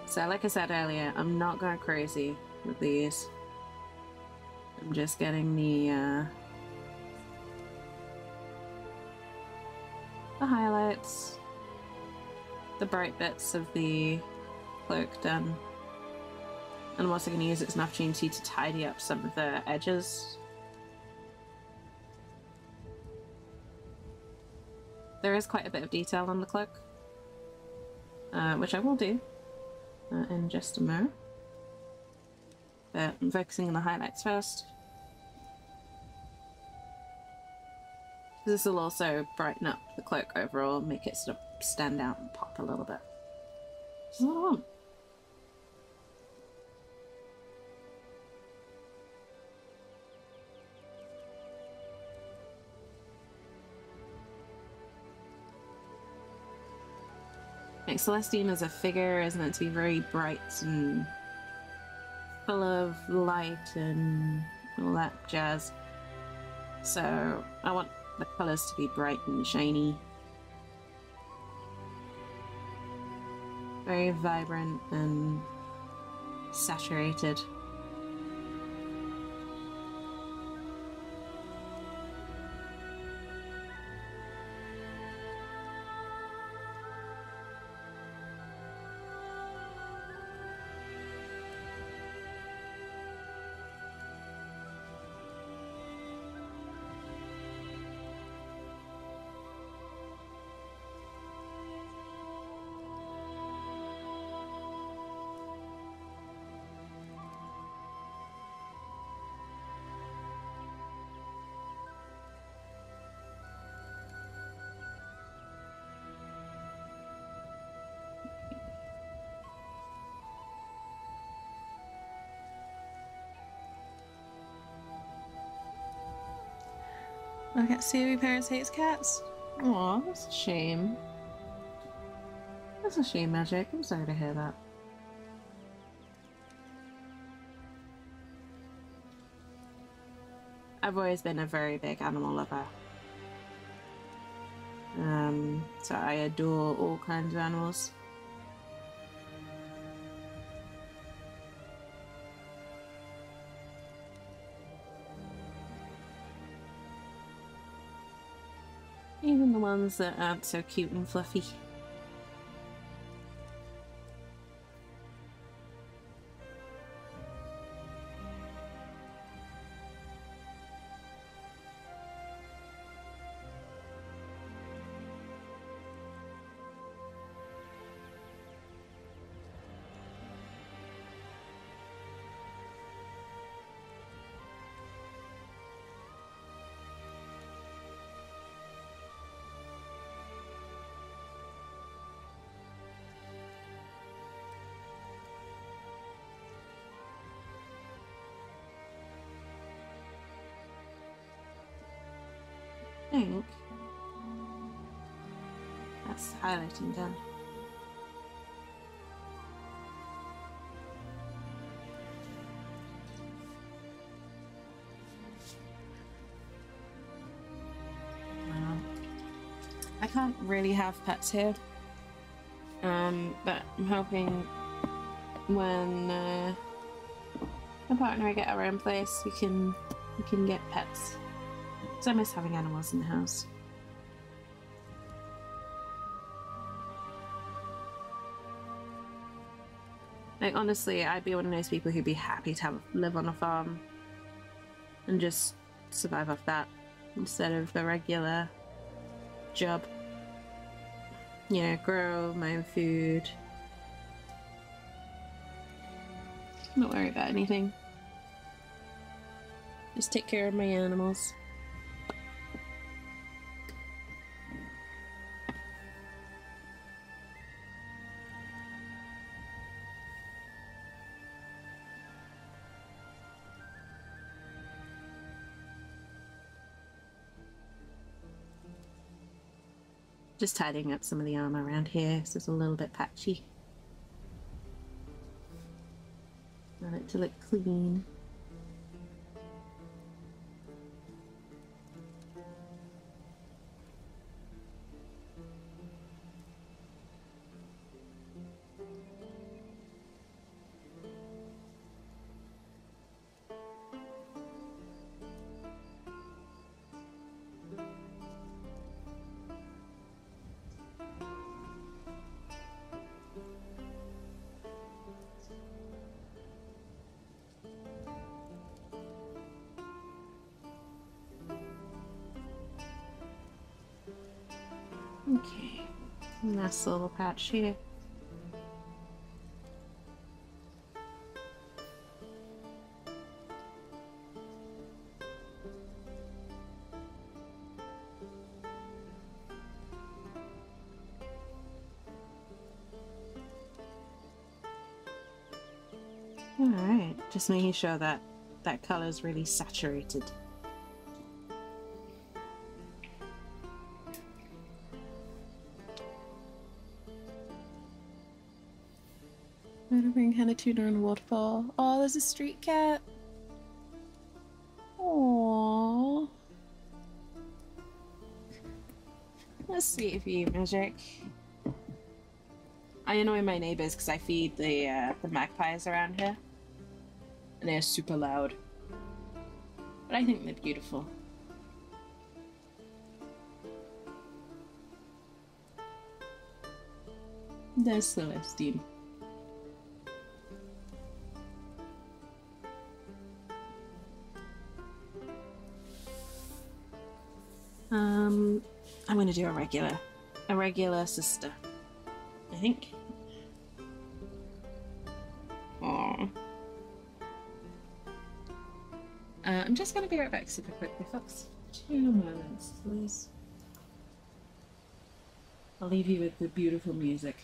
So like I said earlier, I'm not going crazy with these. I'm just getting the highlights, the bright bits of the cloak done. And I'm also going to use it as an opportunity to tidy up some of the edges. There is quite a bit of detail on the cloak, which I will do in just a moment. But I'm focusing on the highlights first. This will also brighten up the cloak overall, make it sort of stand out and pop a little bit. That's what I want. Like, Celestine as a figure is meant to be very bright and full of light and all that jazz. So I want the colours to be bright and shiny. Very vibrant and saturated. Okay, Siri parents hates cats. Aw, that's a shame. That's a shame, Magic. I'm sorry to hear that. I've always been a very big animal lover. So I adore all kinds of animals. Even the ones that aren't so cute and fluffy. I think that's highlighting done. I can't really have pets here, but I'm hoping when my partner and I get our own place, we can get pets. So I miss having animals in the house. Like, honestly, I'd be one of those people who'd be happy to live on a farm and just survive off that instead of the regular job. You know, grow my own food. Not worry about anything. Just take care of my animals. Just tidying up some of the armor around here, so it's a little bit patchy. I want it to look clean. Okay, nice little patch here. Just making sure that that color is really saturated. I'm gonna bring Hannah Tuna on a waterfall. Oh, there's a street cat. Aww. That's sweet of you, Magic. I annoy my neighbors because I feed the magpies around here. And they're super loud. But I think they're beautiful. There's Celestine. I'm gonna do a regular sister, I think. Aww. I'm just gonna be right back super quickly, folks. 2 moments, please. I'll leave you with the beautiful music.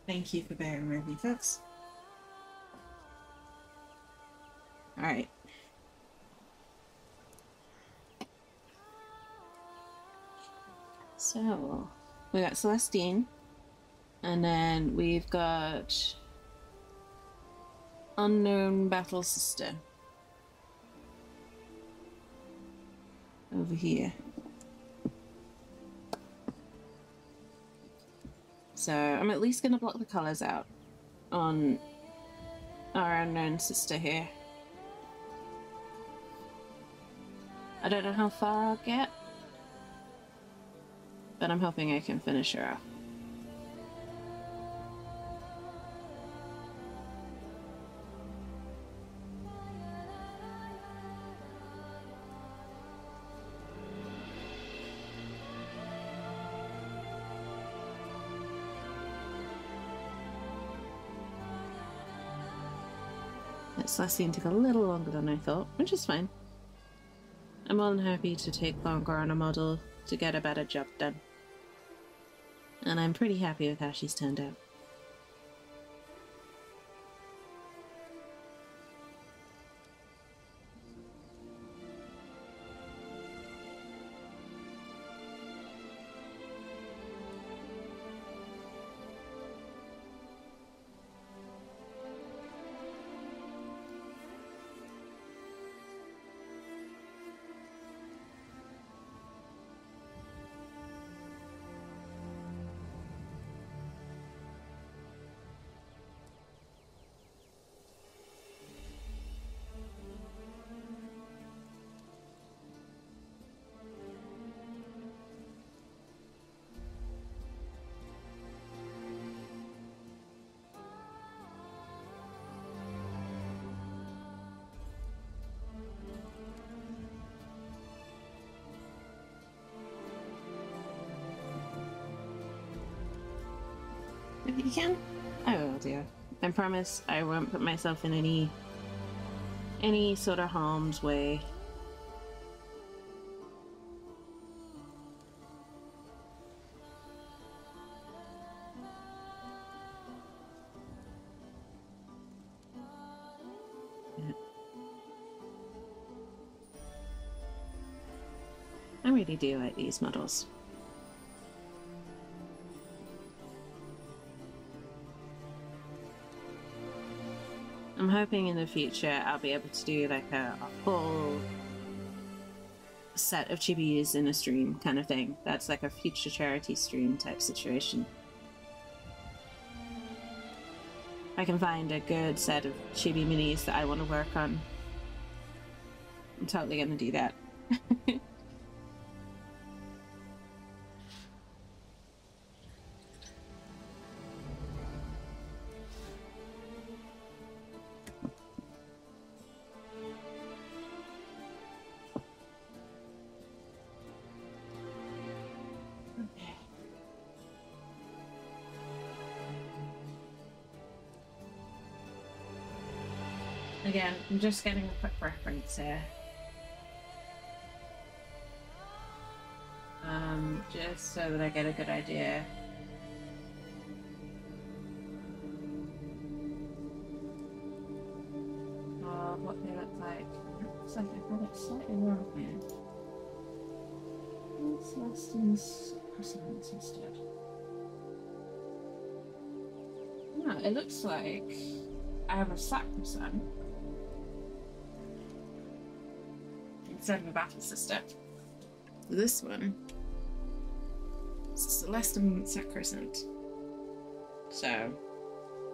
Thank you for bearing with me, folks. Alright. So, we got Celestine, and then we've got Unknown Battle Sister over here. So I'm at least gonna block the colours out on our unknown sister here. I don't know how far I'll get, but I'm hoping I can finish her off. Celestine took a little longer than I thought, which is fine. I'm more than happy to take longer on a model to get a better job done. And I'm pretty happy with how she's turned out. If you can, I will, dear. I promise I won't put myself in any sort of harm's way. I really do like these models. I'm hoping in the future I'll be able to do like a full set of chibis in a stream kind of thing. That's like a future charity stream type situation. I can find a good set of chibi minis that I want to work on. I'm totally gonna do that. Again, I'm just getting a quick reference here. Just so that I get a good idea. Of what they look like. Looks like I've got it slightly wrong here. Celestine's chrysanthemums instead. No, it looks like I have a sacrosanct instead of a battle sister. This one is a Celestine sacrosanct. So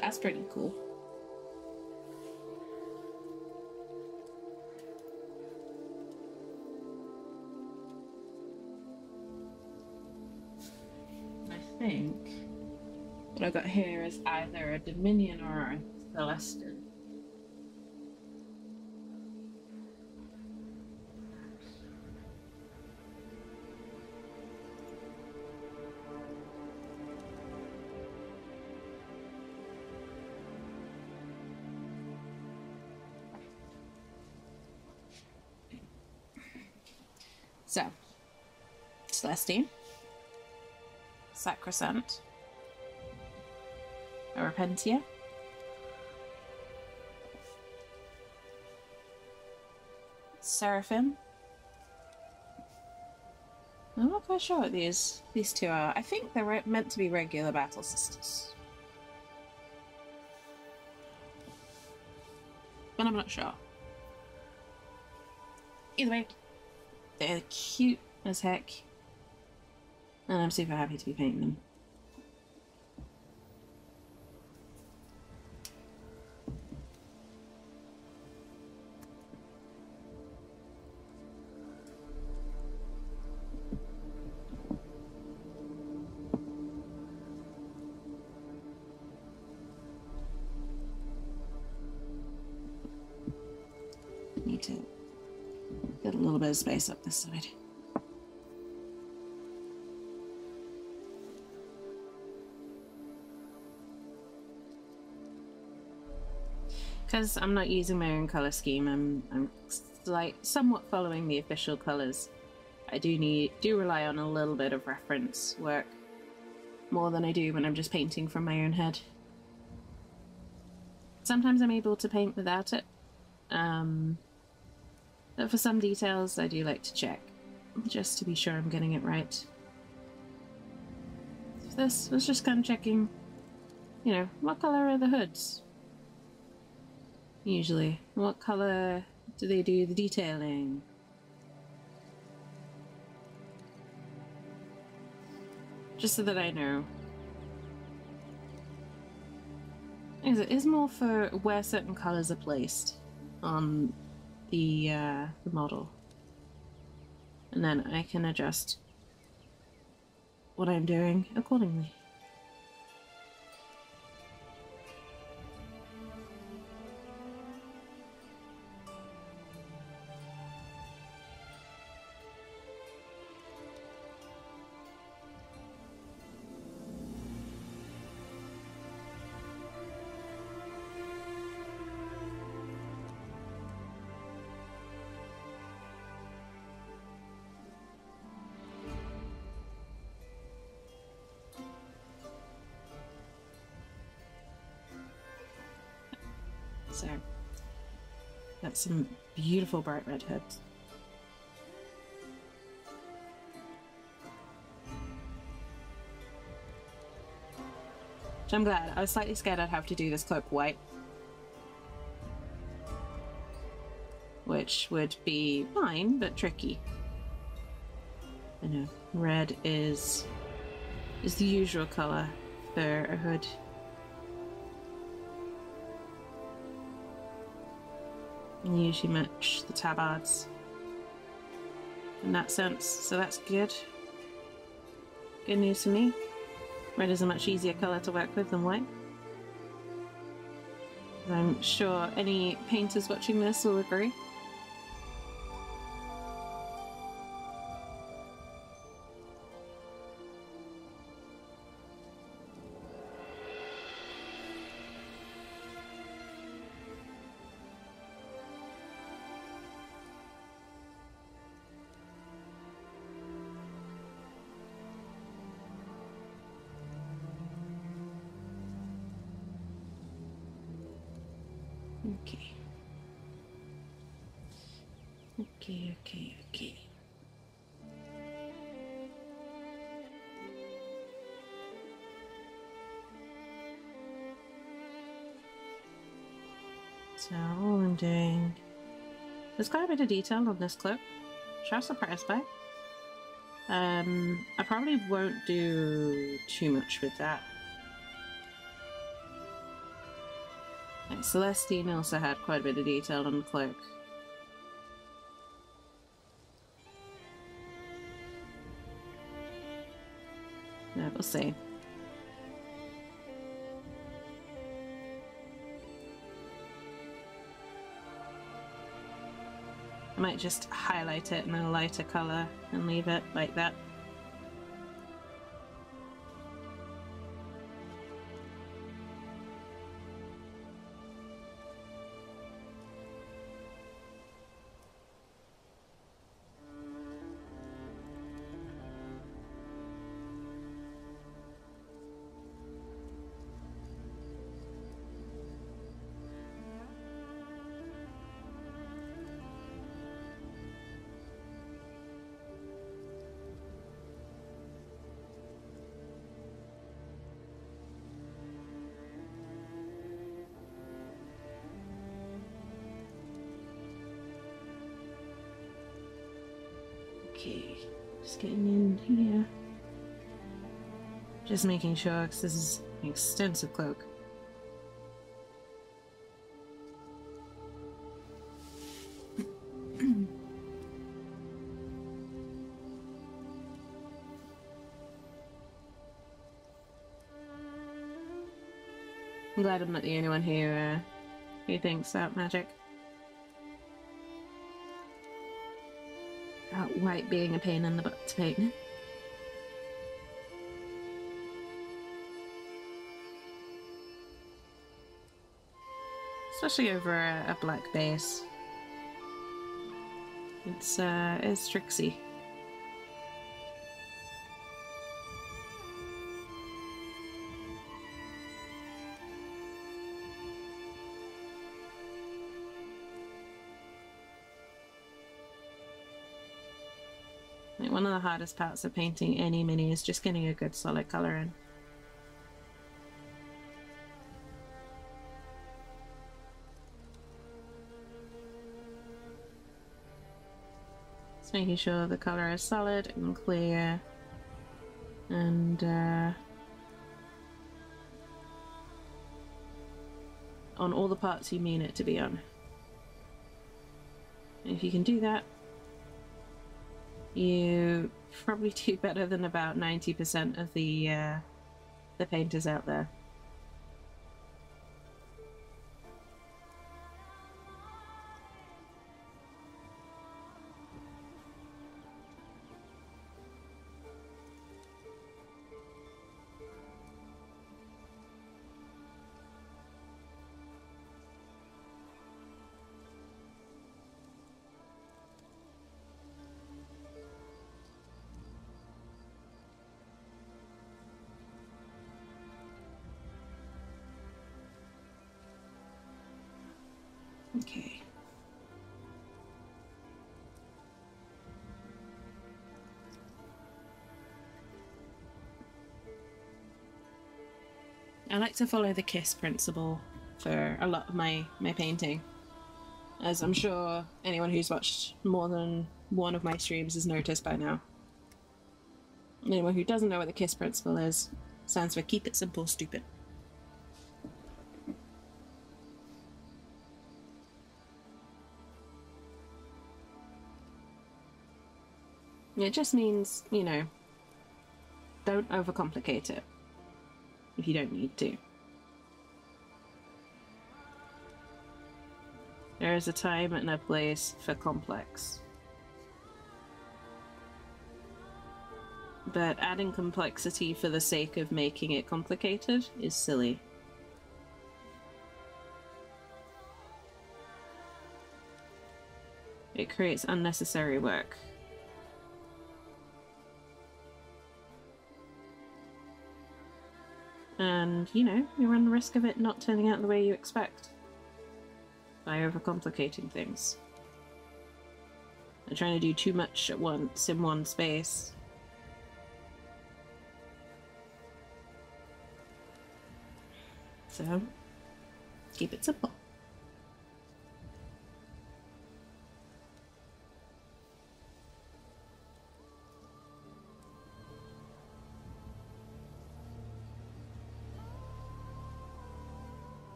that's pretty cool. I think what I got here is either a Dominion or a Celestine. So, Celestine, Sacrosanct, Repentia, Seraphim. I'm not quite sure what these two are. I think they're meant to be regular battle sisters, but I'm not sure. Either way, they're cute as heck, and I'm super happy to be painting them. Need to get a little bit of space up this side. Because I'm not using my own color scheme, I'm like somewhat following the official colors. I do rely on a little bit of reference work more than I do when I'm just painting from my own head. Sometimes I'm able to paint without it, but for some details I do like to check, just to be sure I'm getting it right. So this was just kind of checking, you know, what color are the hoods? Usually. What color do they do the detailing? Just so that I know. It is more for where certain colors are placed on the model. And then I can adjust what I'm doing accordingly. So that's some beautiful bright red herbs. Which I'm glad. I was slightly scared I'd have to do this cloak white, which would be fine, but tricky. I know. Red is the usual colour for a hood. And usually match the tabards in that sense, so that's good. Good news for me. Red is a much easier colour to work with than white. I'm sure any painters watching this will agree. Okay. Okay. So all I'm doing... There's quite a bit of detail on this cloak, which I was surprised by. I probably won't do too much with that. Okay, Celestine also had quite a bit of detail on the cloak. Yeah, we'll see. I might just highlight it in a lighter colour and leave it like that. Okay, just getting in here. Just making sure, because this is an extensive cloak. I'm glad I'm not the only one who thinks that magic. About white being a pain in the butt to paint. Especially over a black base. It's tricksy. Like, one of the hardest parts of painting any mini is just getting a good solid colour in. Just making sure the colour is solid and clear, and on all the parts you mean it to be on. And if you can do that, you probably do better than about 90% of the painters out there. Okay. I like to follow the KISS principle for a lot of my painting. As I'm sure anyone who's watched more than one of my streams has noticed by now. Anyone who doesn't know what the KISS principle is, stands for keep it simple, stupid. It just means, you know, don't overcomplicate it if you don't need to. There is a time and a place for complex. But adding complexity for the sake of making it complicated is silly. It creates unnecessary work. And, you know, you run the risk of it not turning out the way you expect by overcomplicating things. And trying to do too much at once in one space. So, keep it simple.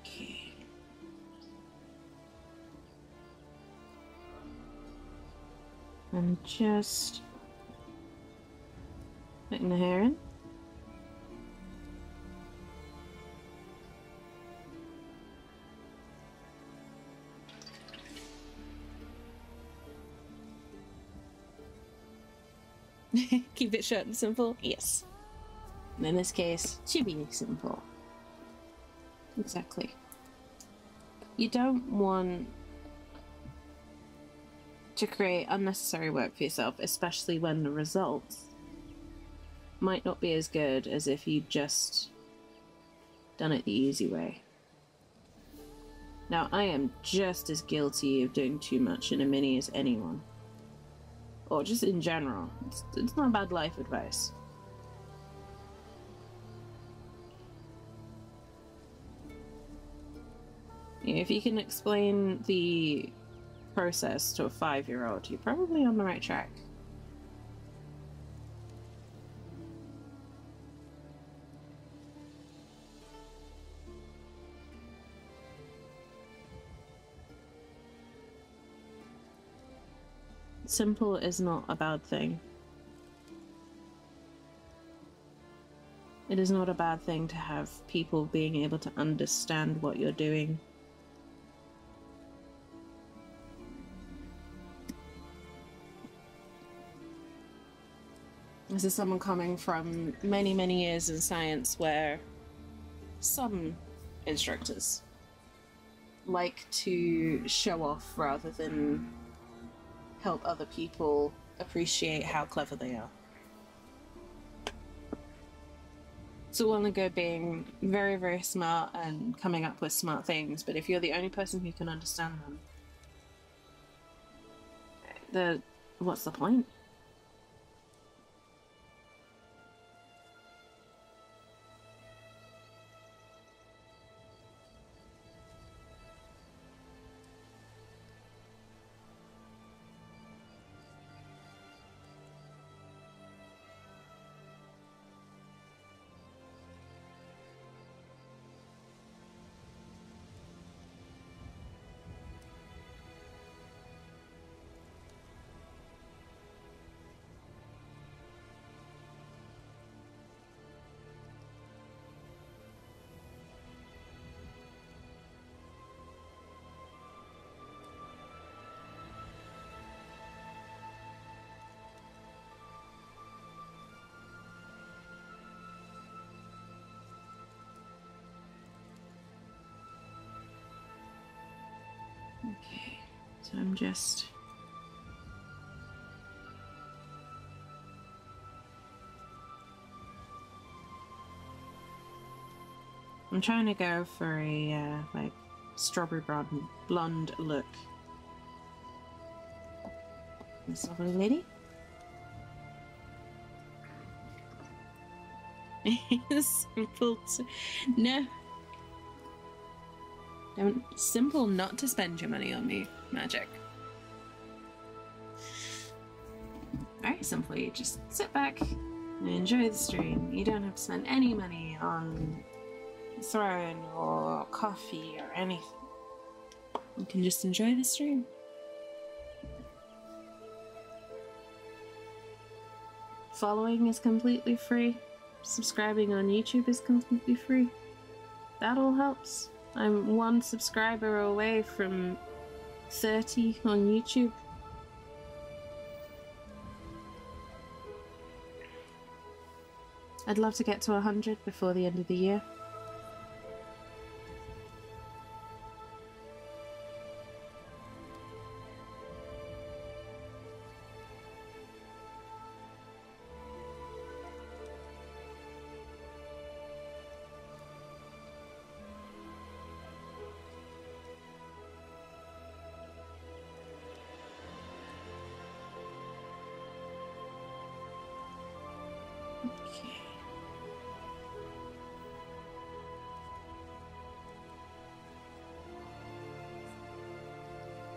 Okay. I'm just putting the hair in. Keep it short and simple? Yes. And in this case, chibi simple. Exactly. You don't want to create unnecessary work for yourself, especially when the results might not be as good as if you'd just done it the easy way. Now, I am just as guilty of doing too much in a mini as anyone. Or just in general. It's not bad life advice. If you can explain the process to a 5-year-old, you're probably on the right track. Simple is not a bad thing. It is not a bad thing to have people being able to understand what you're doing. This is someone coming from many, many years in science where some instructors like to show off rather than help other people appreciate how clever they are. It's all in good being very, very smart and coming up with smart things, but if you're the only person who can understand them, what's the point? So I'm just... I'm trying to go for a, like, strawberry blonde look. This lovely lady. Simple to... No. Don't... Simple not to spend your money on me, Magic. Very simple. You just sit back and enjoy the stream. You don't have to spend any money on Throne or coffee or anything. You can just enjoy the stream. Following is completely free. Subscribing on YouTube is completely free. That all helps. I'm 1 subscriber away from 30 on YouTube. I'd love to get to 100 before the end of the year.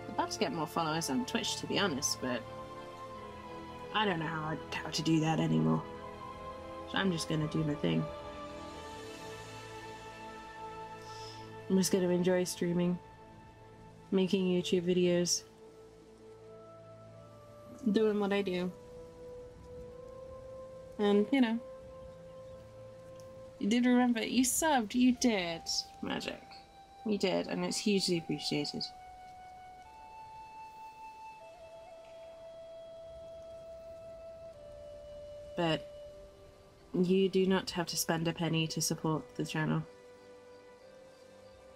I'd love to get more followers on Twitch, to be honest, but I don't know how to do that anymore. So I'm just gonna do my thing. I'm just gonna enjoy streaming, making YouTube videos, doing what I do. And, you know, you did remember, you subbed, you did, Magic. You did, and it's hugely appreciated. But you do not have to spend a penny to support the channel.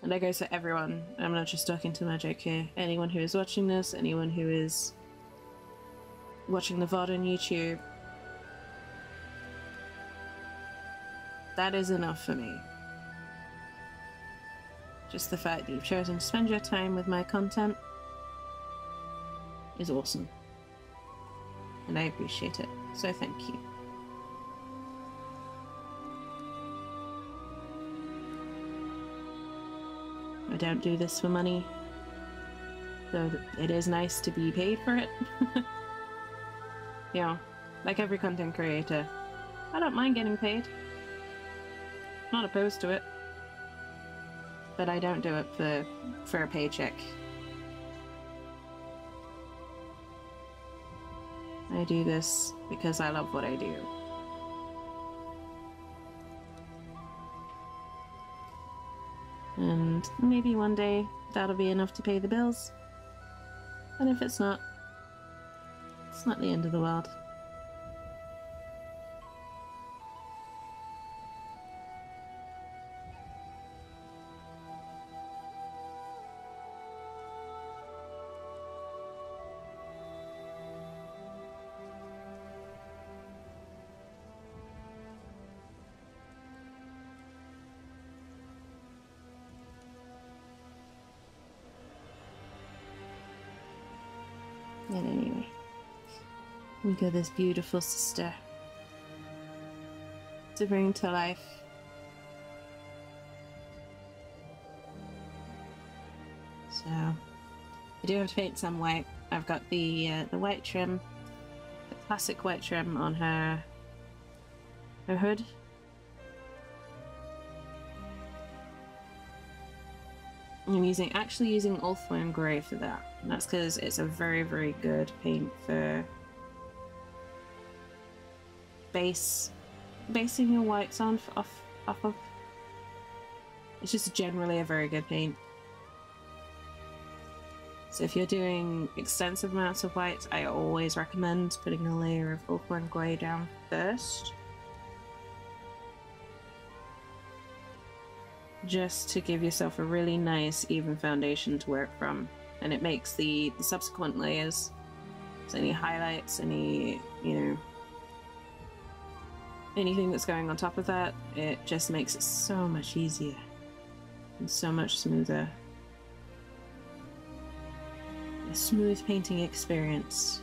And that goes for everyone. I'm not just talking to Magic here. Anyone who is watching this, anyone who is watching the VOD on YouTube. That is enough for me. Just the fact that you've chosen to spend your time with my content is awesome. And I appreciate it. So thank you. I don't do this for money, though it is nice to be paid for it. You know, like every content creator, I don't mind getting paid. Not opposed to it. But I don't do it for a paycheck. I do this because I love what I do. And maybe one day that'll be enough to pay the bills. And if it's not the end of the world. And anyway, we got this beautiful sister to bring to life. So I do have to paint some white. I've got the white trim, the classic white trim on her hood. I'm actually using Ulthorn Grey for that. And that's because it's a very, very good paint for basing your whites on off of. It's just generally a very good paint. So if you're doing extensive amounts of whites, I always recommend putting a layer of Ulthorn Grey down first. Just to give yourself a really nice even foundation to work from. and it makes the subsequent layers, so any highlights, any, you know, anything that's going on top of that, it just makes it so much easier and so much smoother. A smooth painting experience.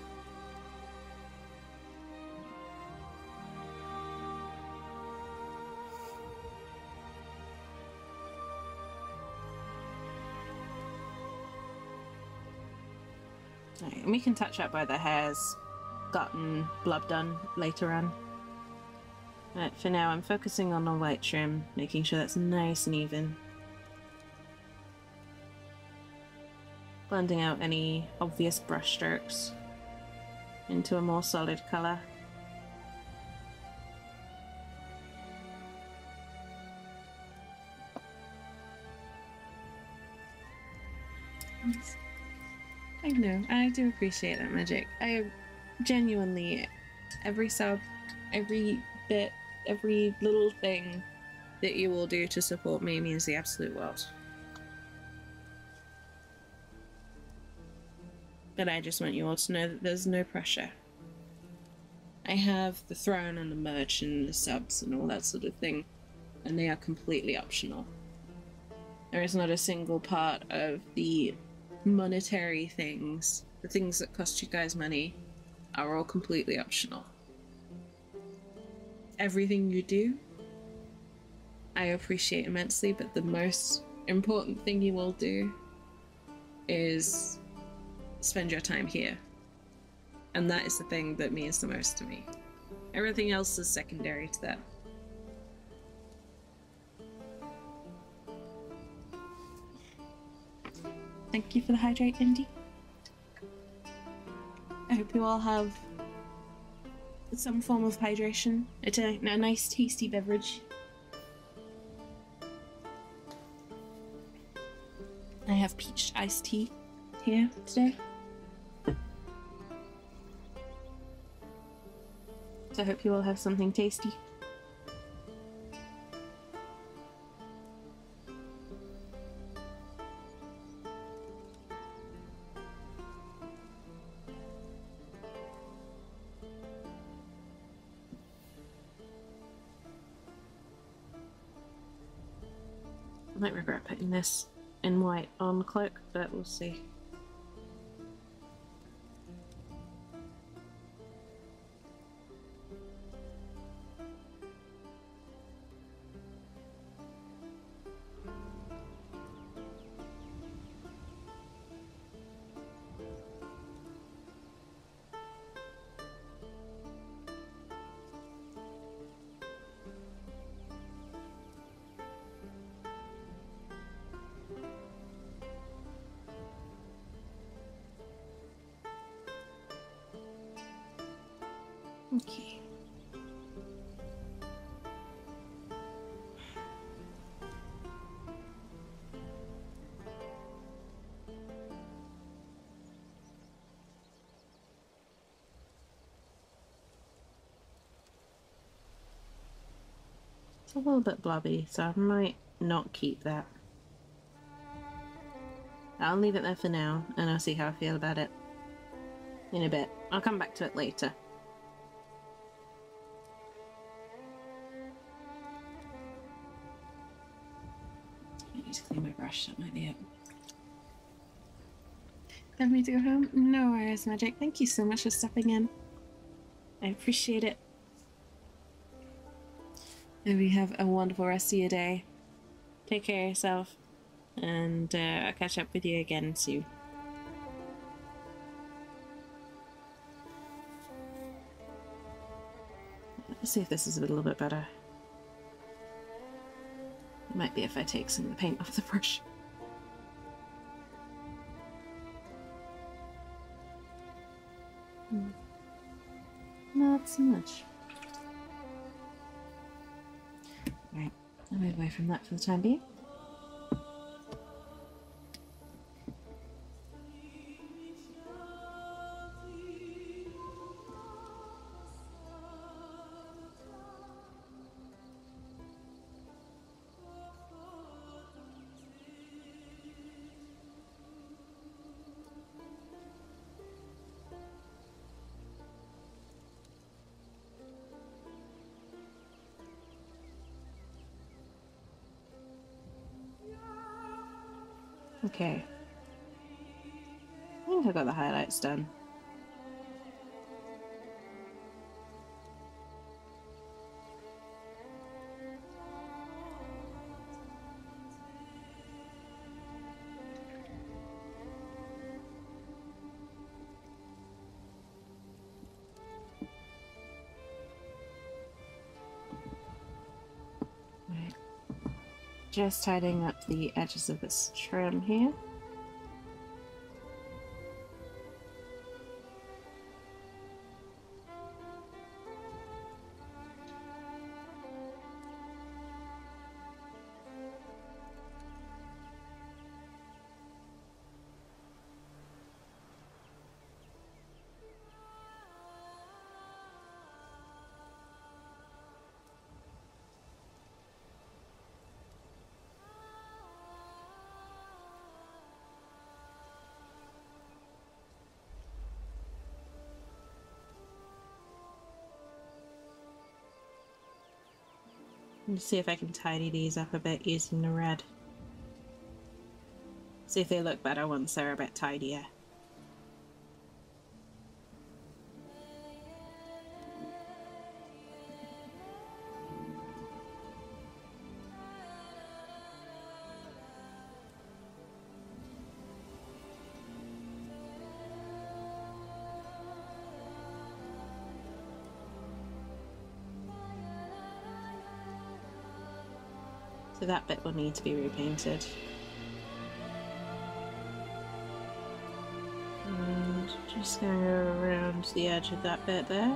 Right, and we can touch up where the hair's gotten blob done later on. But for now, I'm focusing on the white trim, making sure that's nice and even. Blending out any obvious brush strokes into a more solid colour. I know, I do appreciate that, Magic. I genuinely, every sub, every bit, every little thing that you will do to support me means the absolute world. But I just want you all to know that there's no pressure. I have the throne and the merch and the subs and all that sort of thing, and they are completely optional. There is not a single part of the monetary things, the things that cost you guys money, are all completely optional. Everything you do, I appreciate immensely, but the most important thing you will do is spend your time here. And that is the thing that means the most to me. Everything else is secondary to that. Thank you for the hydrate, Indy. I hope you all have some form of hydration. It's a nice tasty beverage. I have peach iced tea here today. So I hope you all have something tasty. I might regret putting this in white on the cloak, but we'll see. Okay. It's a little bit blobby, so I might not keep that. I'll leave it there for now, and I'll see how I feel about it in a bit. I'll come back to it later. I need to clean my brush, that might be it. Time for me to go home? No worries, Magic. Thank you so much for stepping in. I appreciate it. Hope you have a wonderful rest of your day. Take care of yourself, and I'll catch up with you again soon. Let's see if this is a little bit better. It might be if I take some of the paint off the brush. Not so much. Right, I'll move away from that for the time being. Okay. I think I got the highlights done. Right. Just tidying up the edges of this trim here. Let's see if I can tidy these up a bit using the red. See if they look better once they're a bit tidier. So that bit will need to be repainted. And just going to go around the edge of that bit there.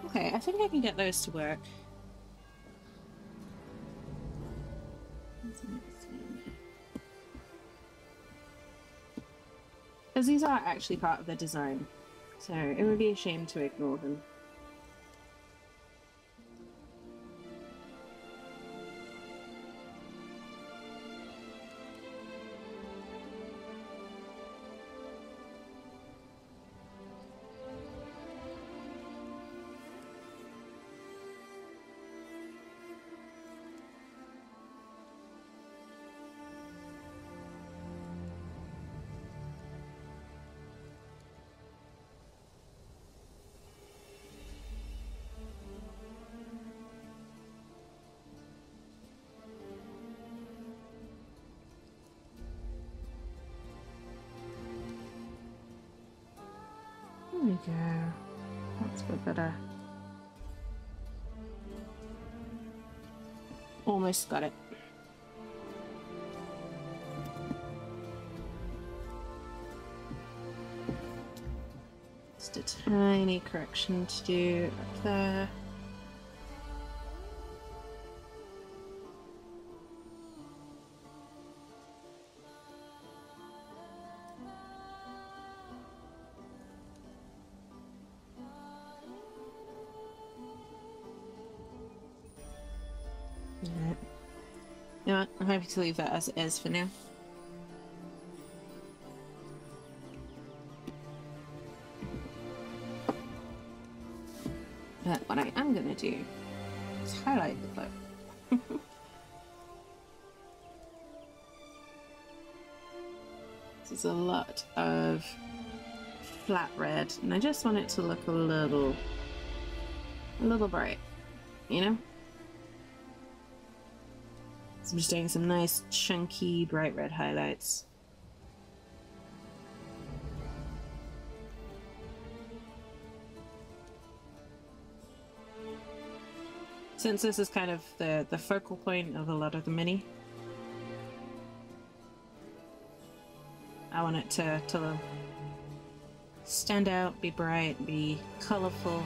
Okay, I think I can get those to work. Because these are actually part of the design, so it would be a shame to ignore them. There we go. That's a bit better. Almost got it. Just a tiny correction to do up there. Alright. You know what? I'm happy to leave that as it is for now. But what I am going to do is highlight the cloak. This is a lot of flat red, and I just want it to look a little bright, you know? So I'm just doing some nice chunky bright red highlights. Since this is kind of the focal point of a lot of the mini, I want it to stand out, be bright, be colorful.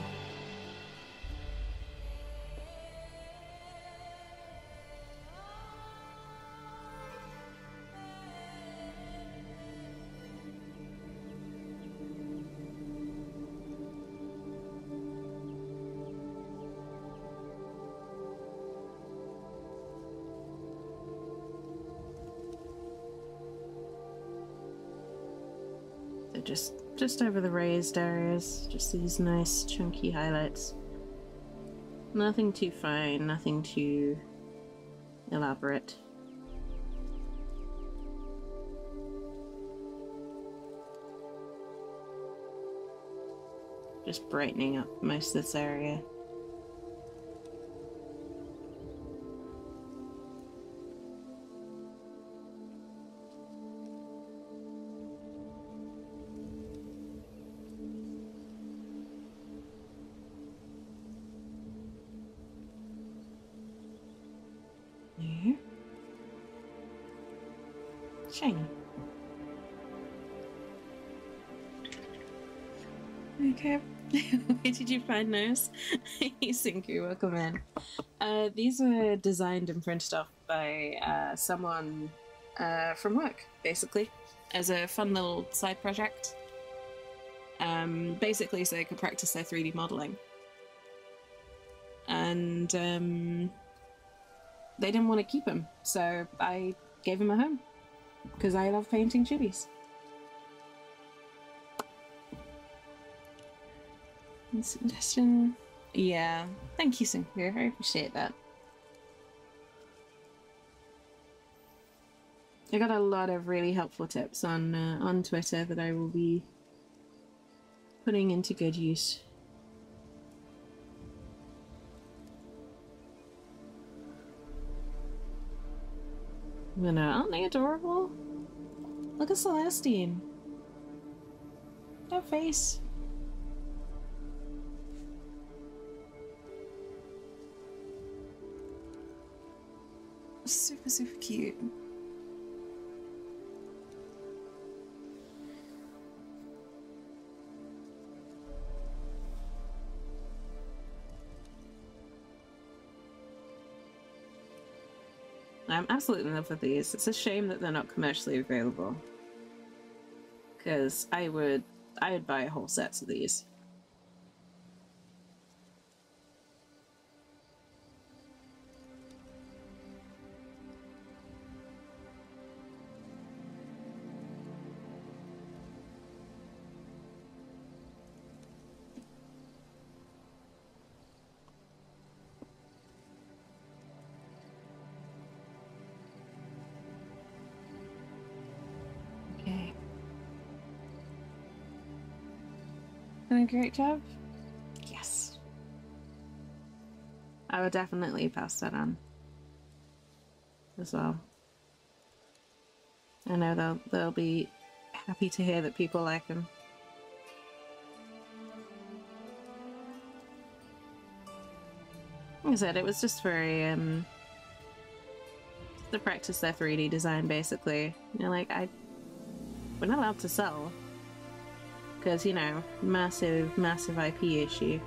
Just over the raised areas, just these nice chunky highlights. Nothing too fine, nothing too elaborate. Just brightening up most of this area. There. Shiny. Okay. Where did you find those? Hey, Sinku, welcome in. These were designed and printed off by someone from work, basically, as a fun little side project. Basically, so they could practice their 3D modeling. And they didn't want to keep them, so I gave them a home because I love painting chibis. Suggestion. Yeah, thank you, Sinclair. I appreciate that. I got a lot of really helpful tips on Twitter that I will be putting into good use. You know, aren't they adorable? Look at Celestine. That face. Super, super cute. I'm absolutely in love with these. It's a shame that they're not commercially available. Because I would buy a whole set of these. Done a great job? Yes. I would definitely pass that on as well. I know they'll be happy to hear that people like them. Like I said, it was just very to practice their 3D design, basically. You know, like we're not allowed to sell. Because, you know, massive IP issue.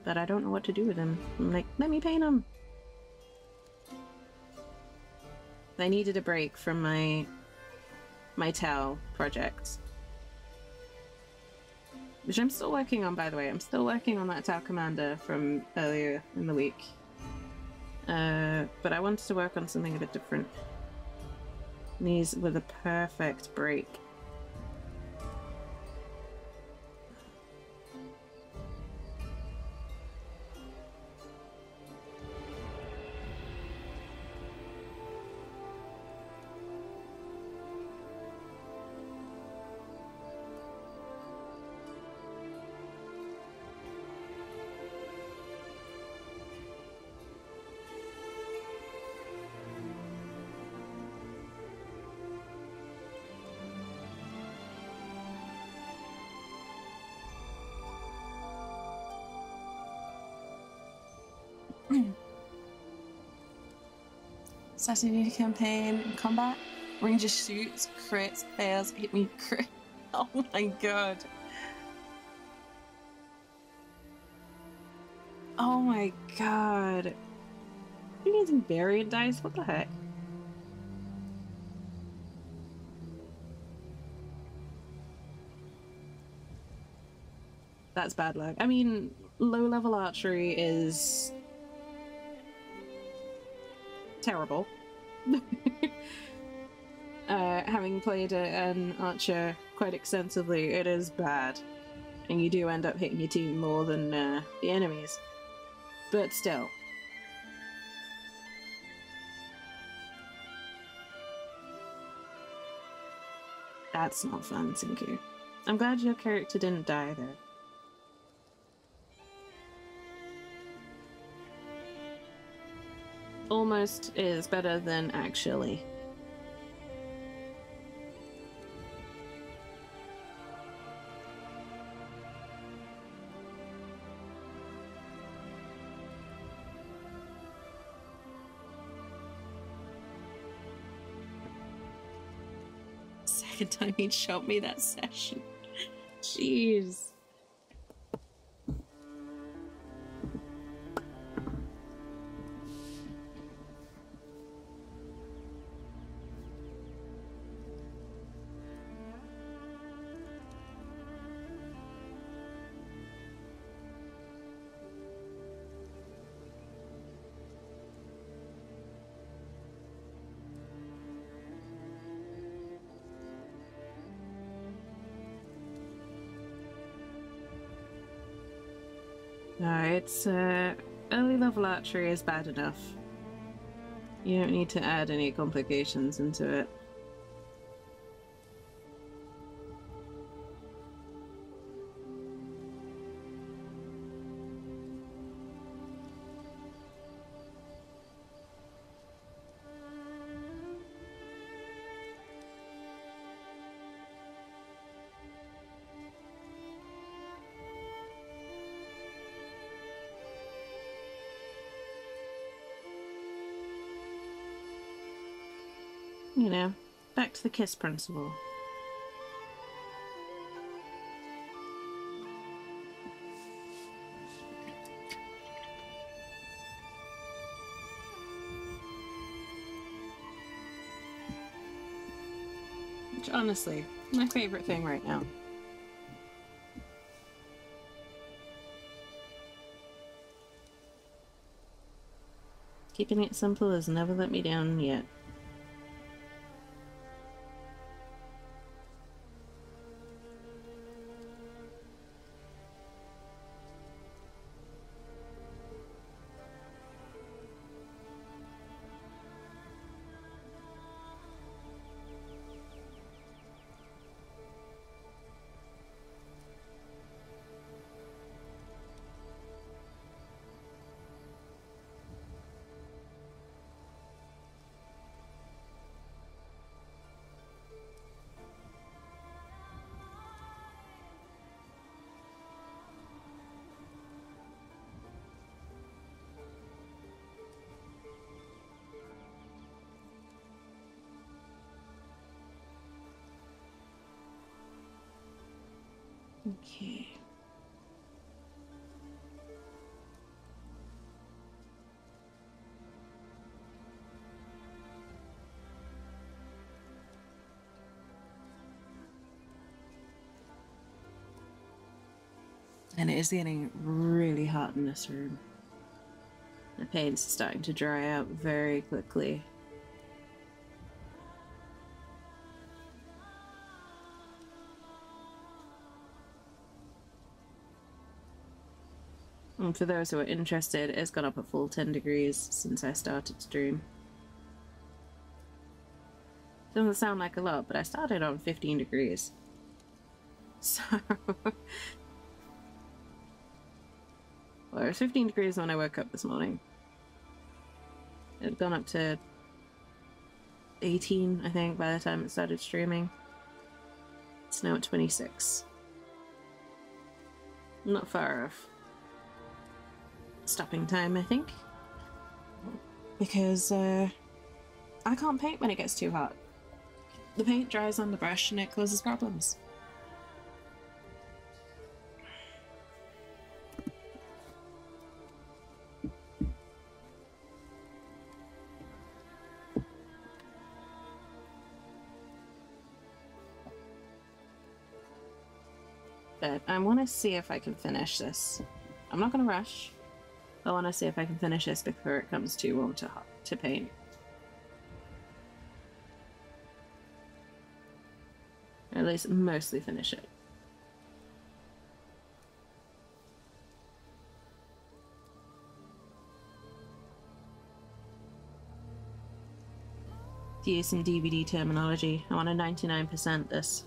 But I don't know what to do with them. I'm like, let me paint them! I needed a break from my Tau project. Which I'm still working on, by the way. I'm still working on that Tau Commander from earlier in the week. But I wanted to work on something a bit different. These were the perfect break. Saturday campaign, combat, ranger shoots, crits, fails, hit me crit. Oh my god. Oh my god. You're using variant dice? What the heck? That's bad luck. I mean, low-level archery is terrible. Having played an archer quite extensively, it is bad. And you do end up hitting your team more than the enemies. But still. That's not fun, Sinku. I'm glad your character didn't die there. Almost is better than actually. Second time he'd shot me that session. Jeez. No, it's early level archery is bad enough. You don't need to add any complications into it. You know, back to the KISS principle. Which, honestly, my favorite thing right now. Keeping it simple has never let me down yet. Okay. And it is getting really hot in this room. The paint's starting to dry out very quickly. And for those who are interested, it's gone up a full 10 degrees since I started stream. Doesn't sound like a lot, but I started on 15 degrees. So... well, it was 15 degrees when I woke up this morning. It had gone up to 18, I think, by the time it started streaming. It's now at 26. Not far off stopping time, I think. Because, I can't paint when it gets too hot. The paint dries on the brush and it causes problems. But I want to see if I can finish this. I'm not going to rush. I want to see if I can finish this before it comes too warm to paint. Or at least mostly finish it. To use some DVD terminology, I want to 99% this.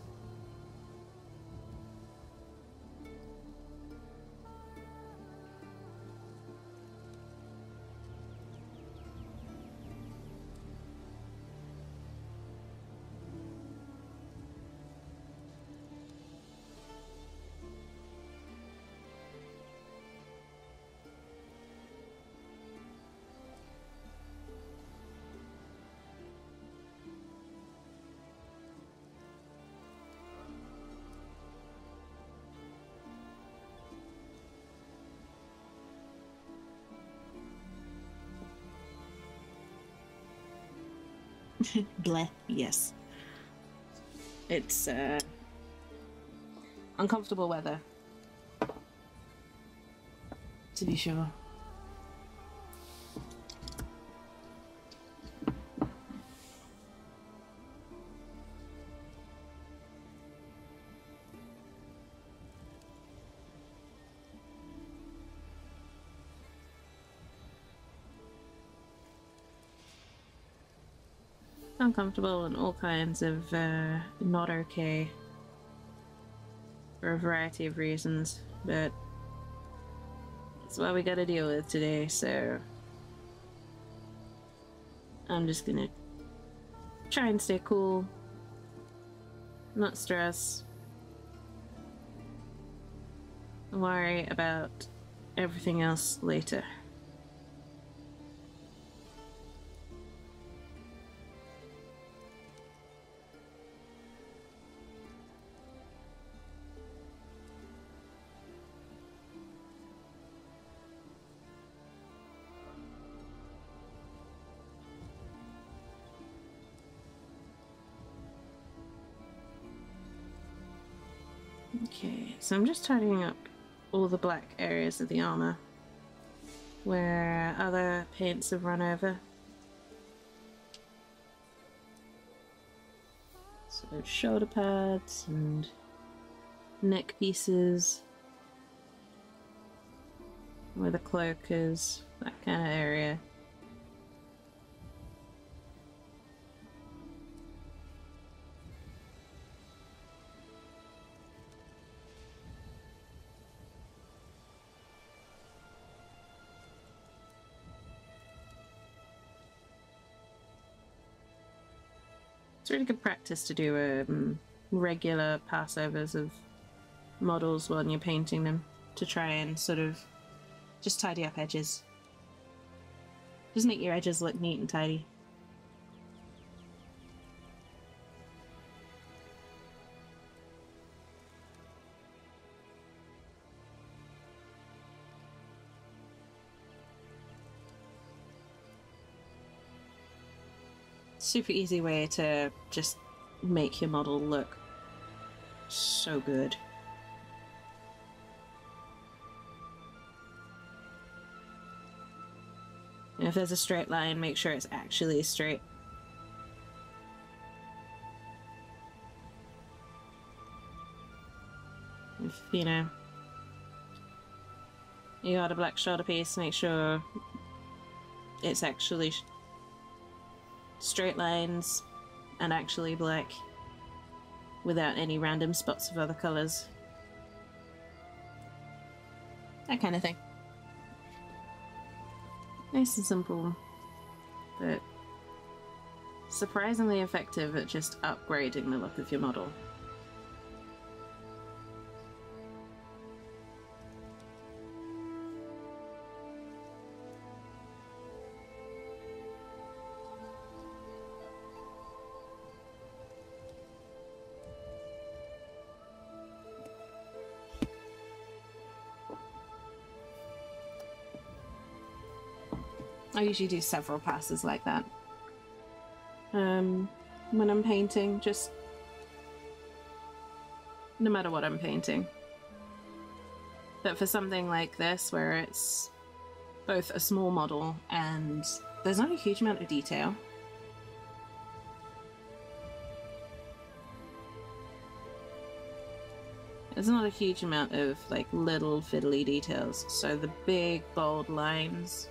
Bleh, yes. It's uncomfortable weather, to be sure. Uncomfortable and all kinds of not okay for a variety of reasons, but that's what we gotta deal with today, so I'm just gonna try and stay cool, not stress, worry about everything else later. Okay, so I'm just tidying up all the black areas of the armor where other paints have run over. So shoulder pads and neck pieces, where the cloak is, that kind of area. It's really good practice to do regular passovers of models when you're painting them, to try and sort of just tidy up edges. Just make your edges look neat and tidy. Super easy way to just make your model look so good. And if there's a straight line, make sure it's actually straight. If, you know, you got a black shoulder piece, make sure it's actually straight lines and actually black without any random spots of other colors. That kind of thing. Nice and simple, but surprisingly effective at just upgrading the look of your model. I usually do several passes like that when I'm painting, just no matter what I'm painting. But for something like this, where it's both a small model and there's not a huge amount of detail, there's not a huge amount of like little fiddly details, so the big bold lines,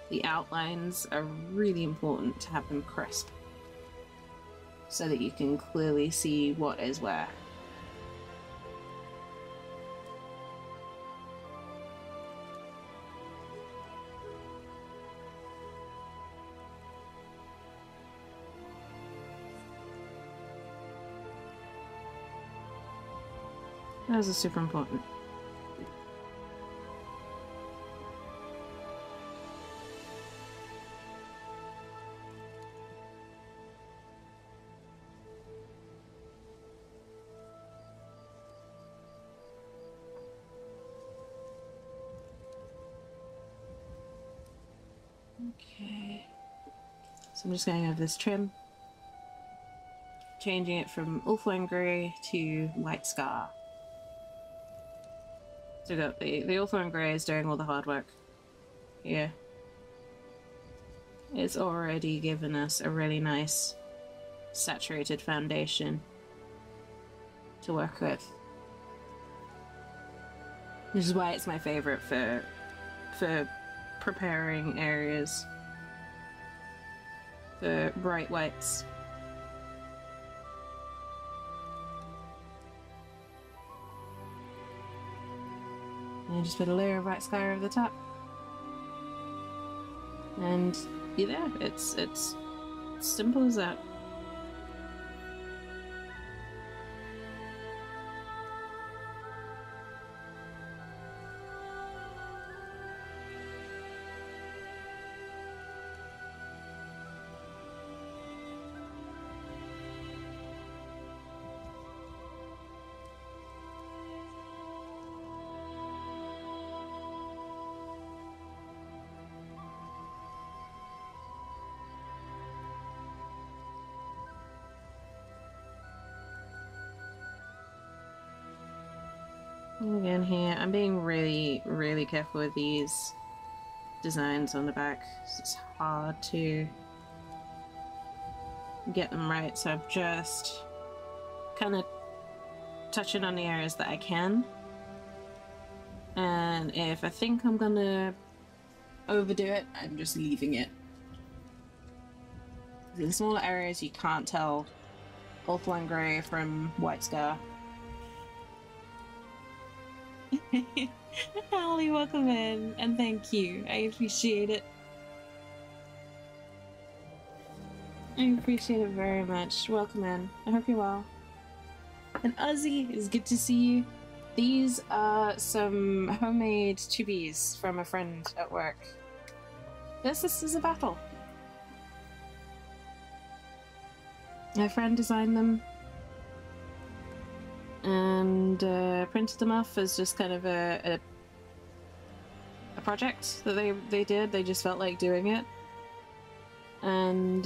the outlines are really important to have them crisp. so that you can clearly see what is where. Those are super important. Okay. So I'm just going over this trim, changing it from Ulfwine Grey to White Scar. So we've got the Ulfwine Grey is doing all the hard work here. It's already given us a really nice saturated foundation to work with. Which is why it's my favourite for preparing areas for bright whites. And just put a layer of white sky over the top. And you're there. It's simple as that. Again here, I'm being really careful with these designs on the back. It's hard to get them right, so I'm just kind of touching on the areas that I can. And if I think I'm gonna overdo it, I'm just leaving it. In smaller areas you can't tell Ulfwine Grey from White Scar. Holly, welcome in, and thank you. I appreciate it. I appreciate it very much. Welcome in. I hope you're well. And Ozzy, it's good to see you. These are some homemade chibis from a friend at work. This is a battle. My friend designed them and printed them off as just kind of a project that they did. They just felt like doing it, and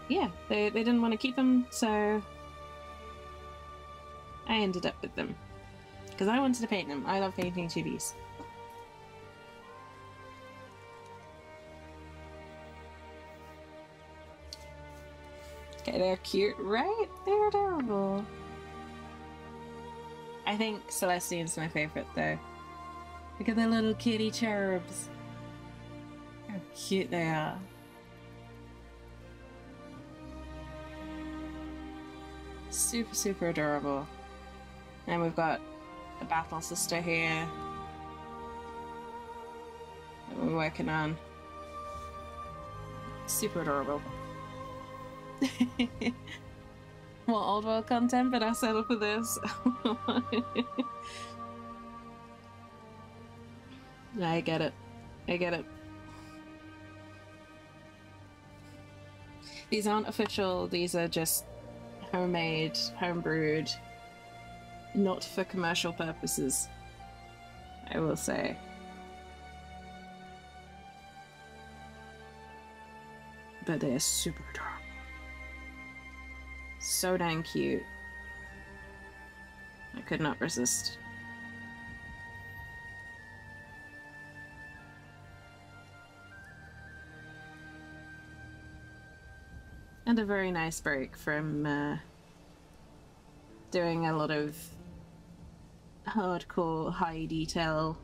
yeah, they didn't want to keep them, so I ended up with them because I wanted to paint them. I love painting chibis. Okay, they're cute, right? They're adorable. I think Celestine's my favourite though. Look at the little kitty cherubs. How cute they are. Super adorable. And we've got a battle sister here that we're working on. Super adorable. More old world content, but I'll settle for this. I get it. I get it. These aren't official, these are just homemade, homebrewed, not for commercial purposes, I will say. But they are super adorable. So dang cute. I could not resist. And a very nice break from doing a lot of hardcore, high detail,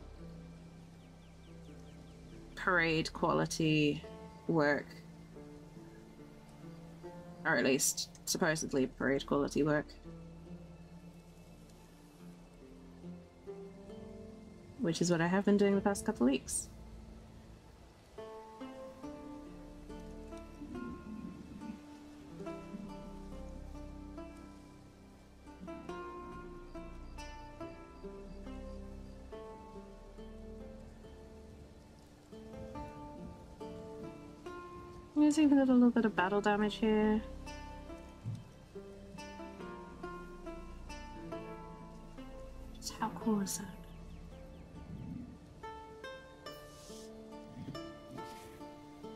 parade quality work Or at least supposedly parade quality work. Which is what I have been doing the past couple of weeks. There's even a little bit of battle damage here. Just how cool is that?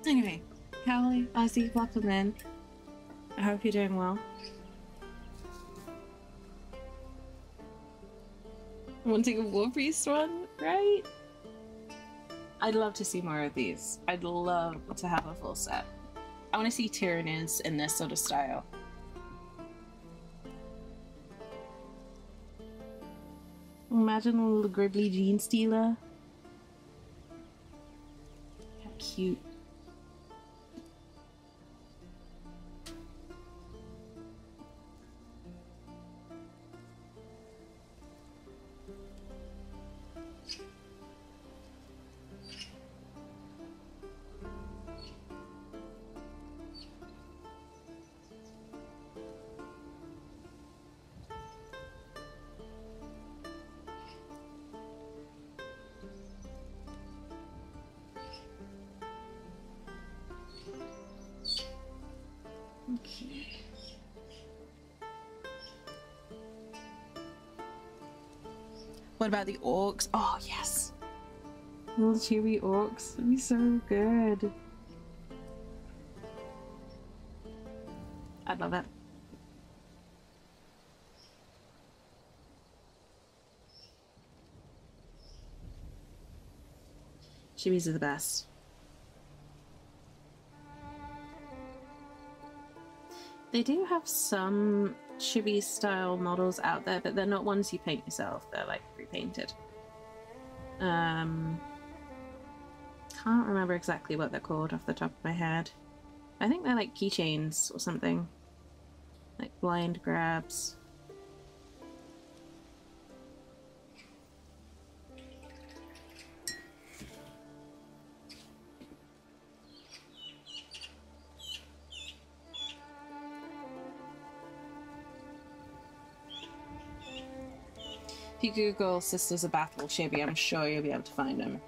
Anyway, Callie, Ozzy, welcome in. I hope you're doing well. Wanting a War Priest one, right? I'd love to see more of these. I'd love to have a full set. I want to see Tyranids in this sort of style. Imagine a little Gribbly Gene Stealer. How cute. Okay. What about the Orcs? Oh, yes! Little Chibi Orcs. That'd be so good. I'd love it. Chibis are the best. They do have some Chibi style models out there, but they're not ones you paint yourself. They're like pre-painted. Can't remember exactly what they're called off the top of my head. I think they're like keychains or something. Like blind grabs. If you Google Sisters of Battle Chibi, I'm sure you'll be able to find them.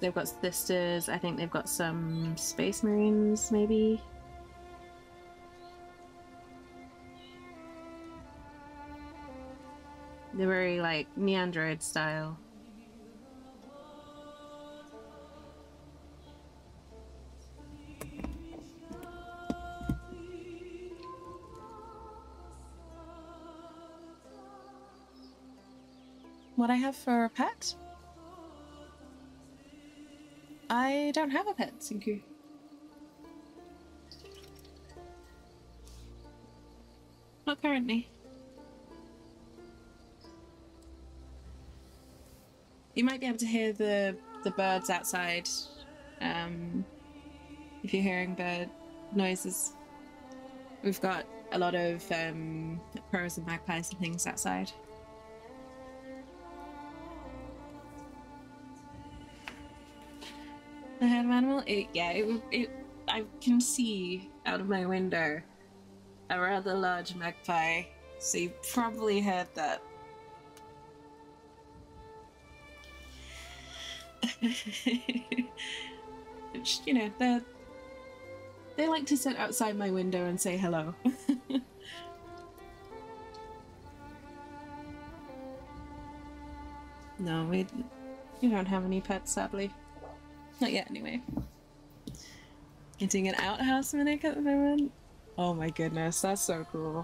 They've got sisters, I think they've got some Space Marines, maybe? They're very, like, Neandroid style. What I have for a pet? I don't have a pet, Sinku. Not currently. You might be able to hear the birds outside, if you're hearing bird noises. We've got a lot of crows and magpies and things outside. The head of animal? I can see out of my window a rather large magpie, so you probably heard that. Which, you know, they like to sit outside my window and say hello. No, we don't have any pets, sadly. Not yet, anyway. Getting an outhouse mimic at the moment? Oh my goodness, that's so cool.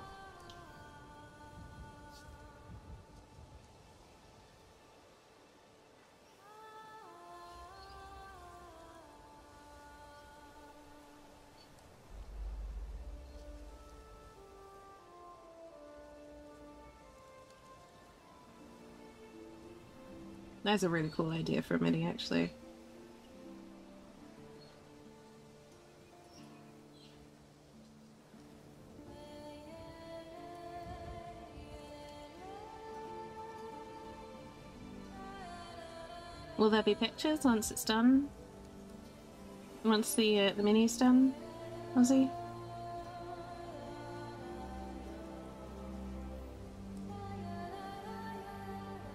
That's a really cool idea for a mini, actually. Will there be pictures once it's done? Once the mini's done, Ozzy?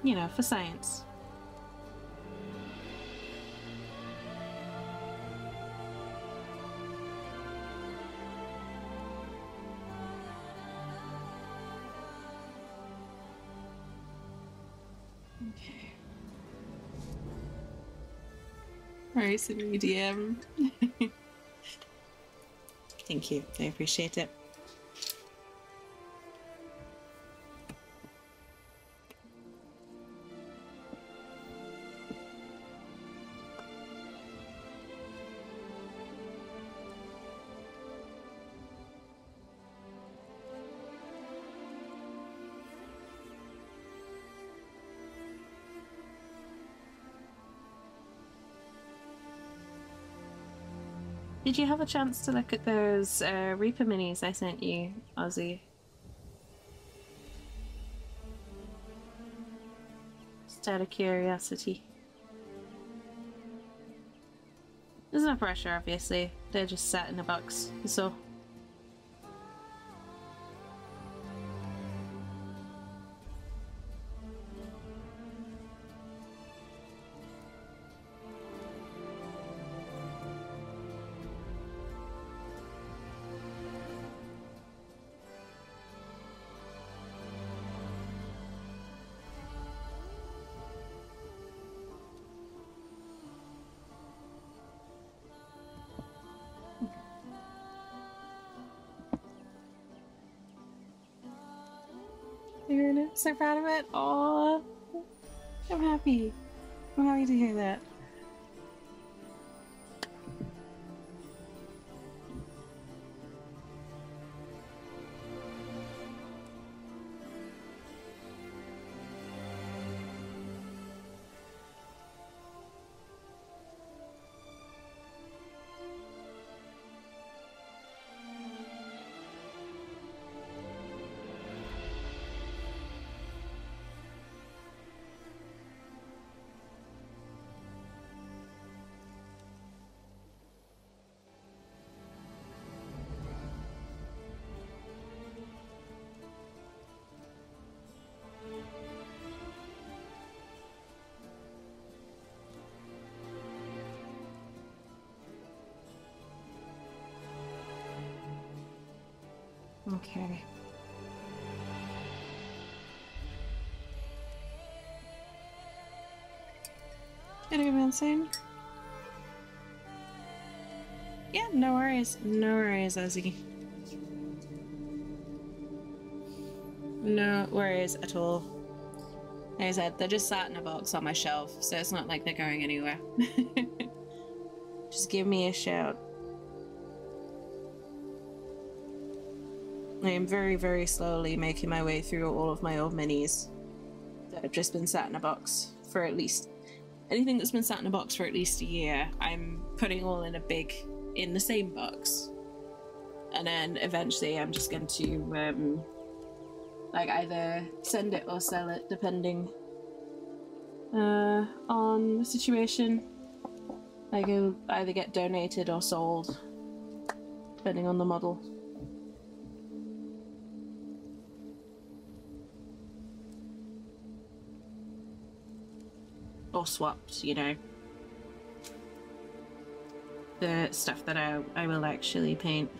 You know, for science. Okay. Alright, so DM. Thank you. I appreciate it. Did you have a chance to look at those Reaper minis I sent you, Ozzy? Just out of curiosity. There's no pressure, obviously. They're just sat in a box, so... You're so proud of it? Aww. I'm happy. I'm happy to hear that. Okay. Gonna go insane. Yeah, no worries. No worries, Ozzy. No worries at all. Like I said, they're just sat in a box on my shelf, so it's not like they're going anywhere. Just give me a shout. I am very, very slowly making my way through all of my old minis that have just been sat in a box for at least... Anything that's been sat in a box for at least a year, I'm putting all in in the same box. And then eventually I'm just going to, like, either send it or sell it, depending on the situation. Like, it'll either get donated or sold, depending on the model. Or swapped, you know. The stuff that I will actually paint.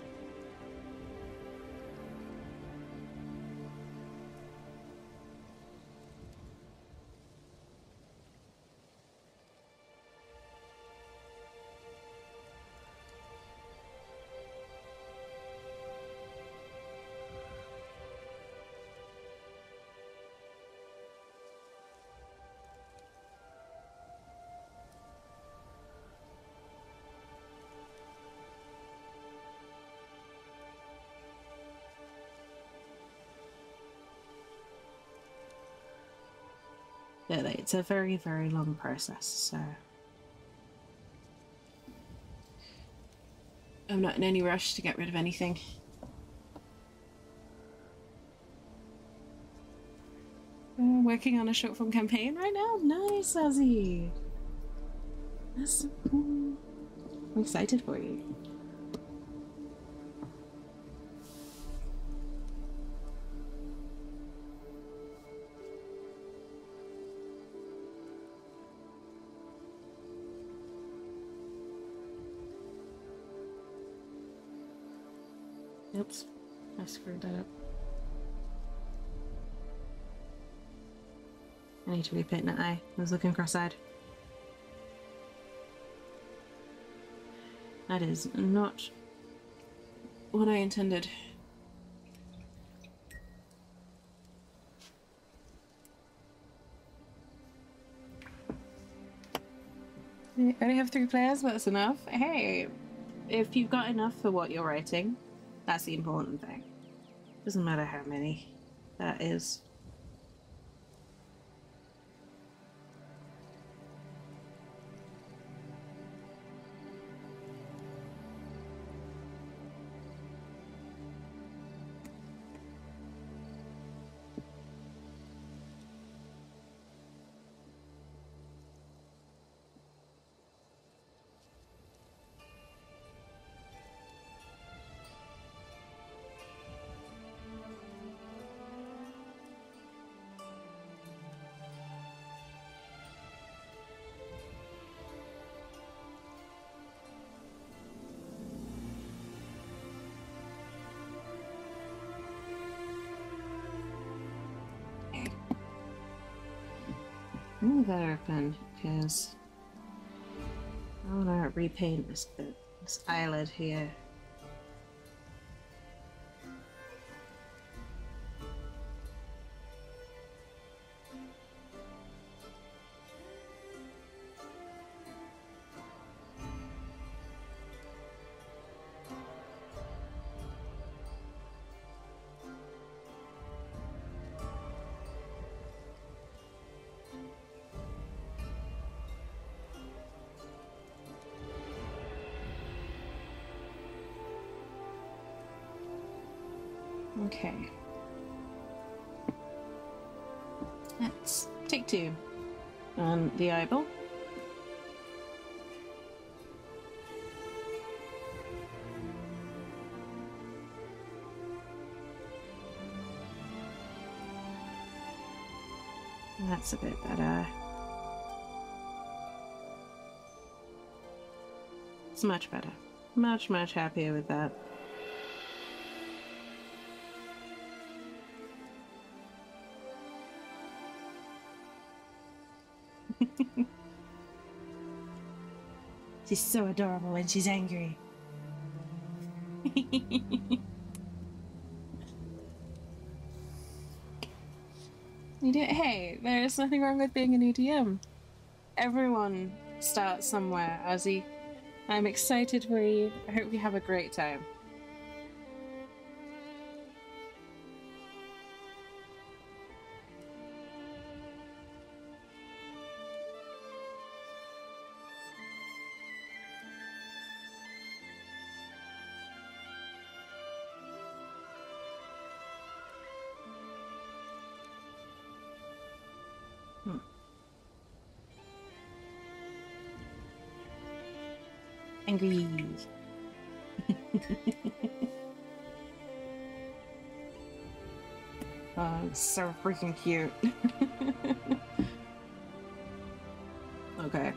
But it's a very, very long process, so I'm not in any rush to get rid of anything. Working on a short form campaign right now? Nice, Ozzy! That's cool. I'm excited for you. Oops, I screwed that up. I need to repaint that eye. I was looking cross-eyed. That is not what I intended. I only have 3 players, but that's enough. Hey, if you've got enough for what you're writing, that's the important thing. Doesn't matter how many that is. Move that open because I want to repaint this bit, this eyelid here. Okay. Let's take 2 on the eyeball. That's a bit better. It's much better. Much, much happier with that. She's so adorable when she's angry. Hey, there's nothing wrong with being a new DM. Everyone starts somewhere, Ozzy. I'm excited for you. I hope you have a great time. Angry. Oh, it's so freaking cute. Okay.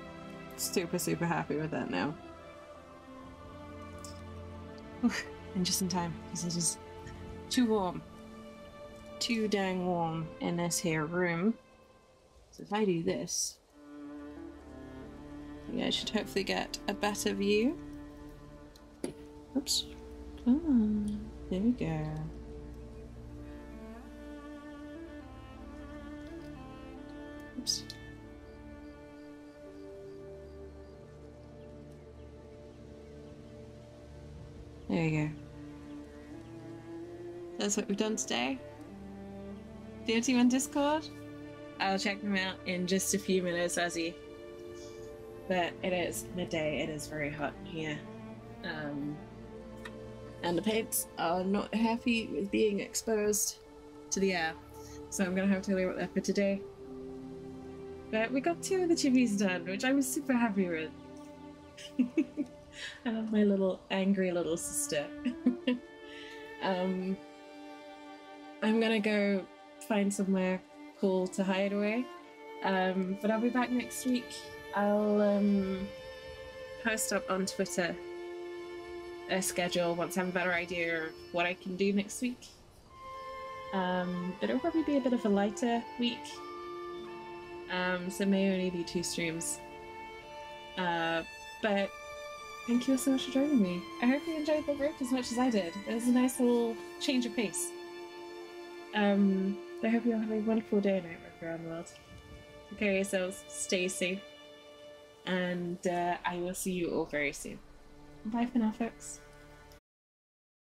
Super, super happy with that now. Oof, and just in time, because it is too warm. Too dang warm in this here room. So if I do this, yeah, I should hopefully get a better view. Oops. Come on. There we go. Oops. There we go. That's what we've done today. The team on Discord? I'll check them out in just a few minutes, Ozzy. But it is midday, it is very hot here. And the paints are not happy with being exposed to the air. So I'm gonna have to leave it there for today. But we got 2 of the chibis done, which I was super happy with. I love my little angry little sister. I'm gonna go find somewhere cool to hide away. But I'll be back next week. I'll post up on Twitter a schedule once I have a better idea of what I can do next week. But it'll probably be a bit of a lighter week. So it may only be 2 streams. But thank you so much for joining me. I hope you enjoyed the group as much as I did. It was a nice little change of pace. I hope you all have a wonderful day and night around the world. Take care of yourselves, stay safe, and I will see you all very soon. Bye for now, folks.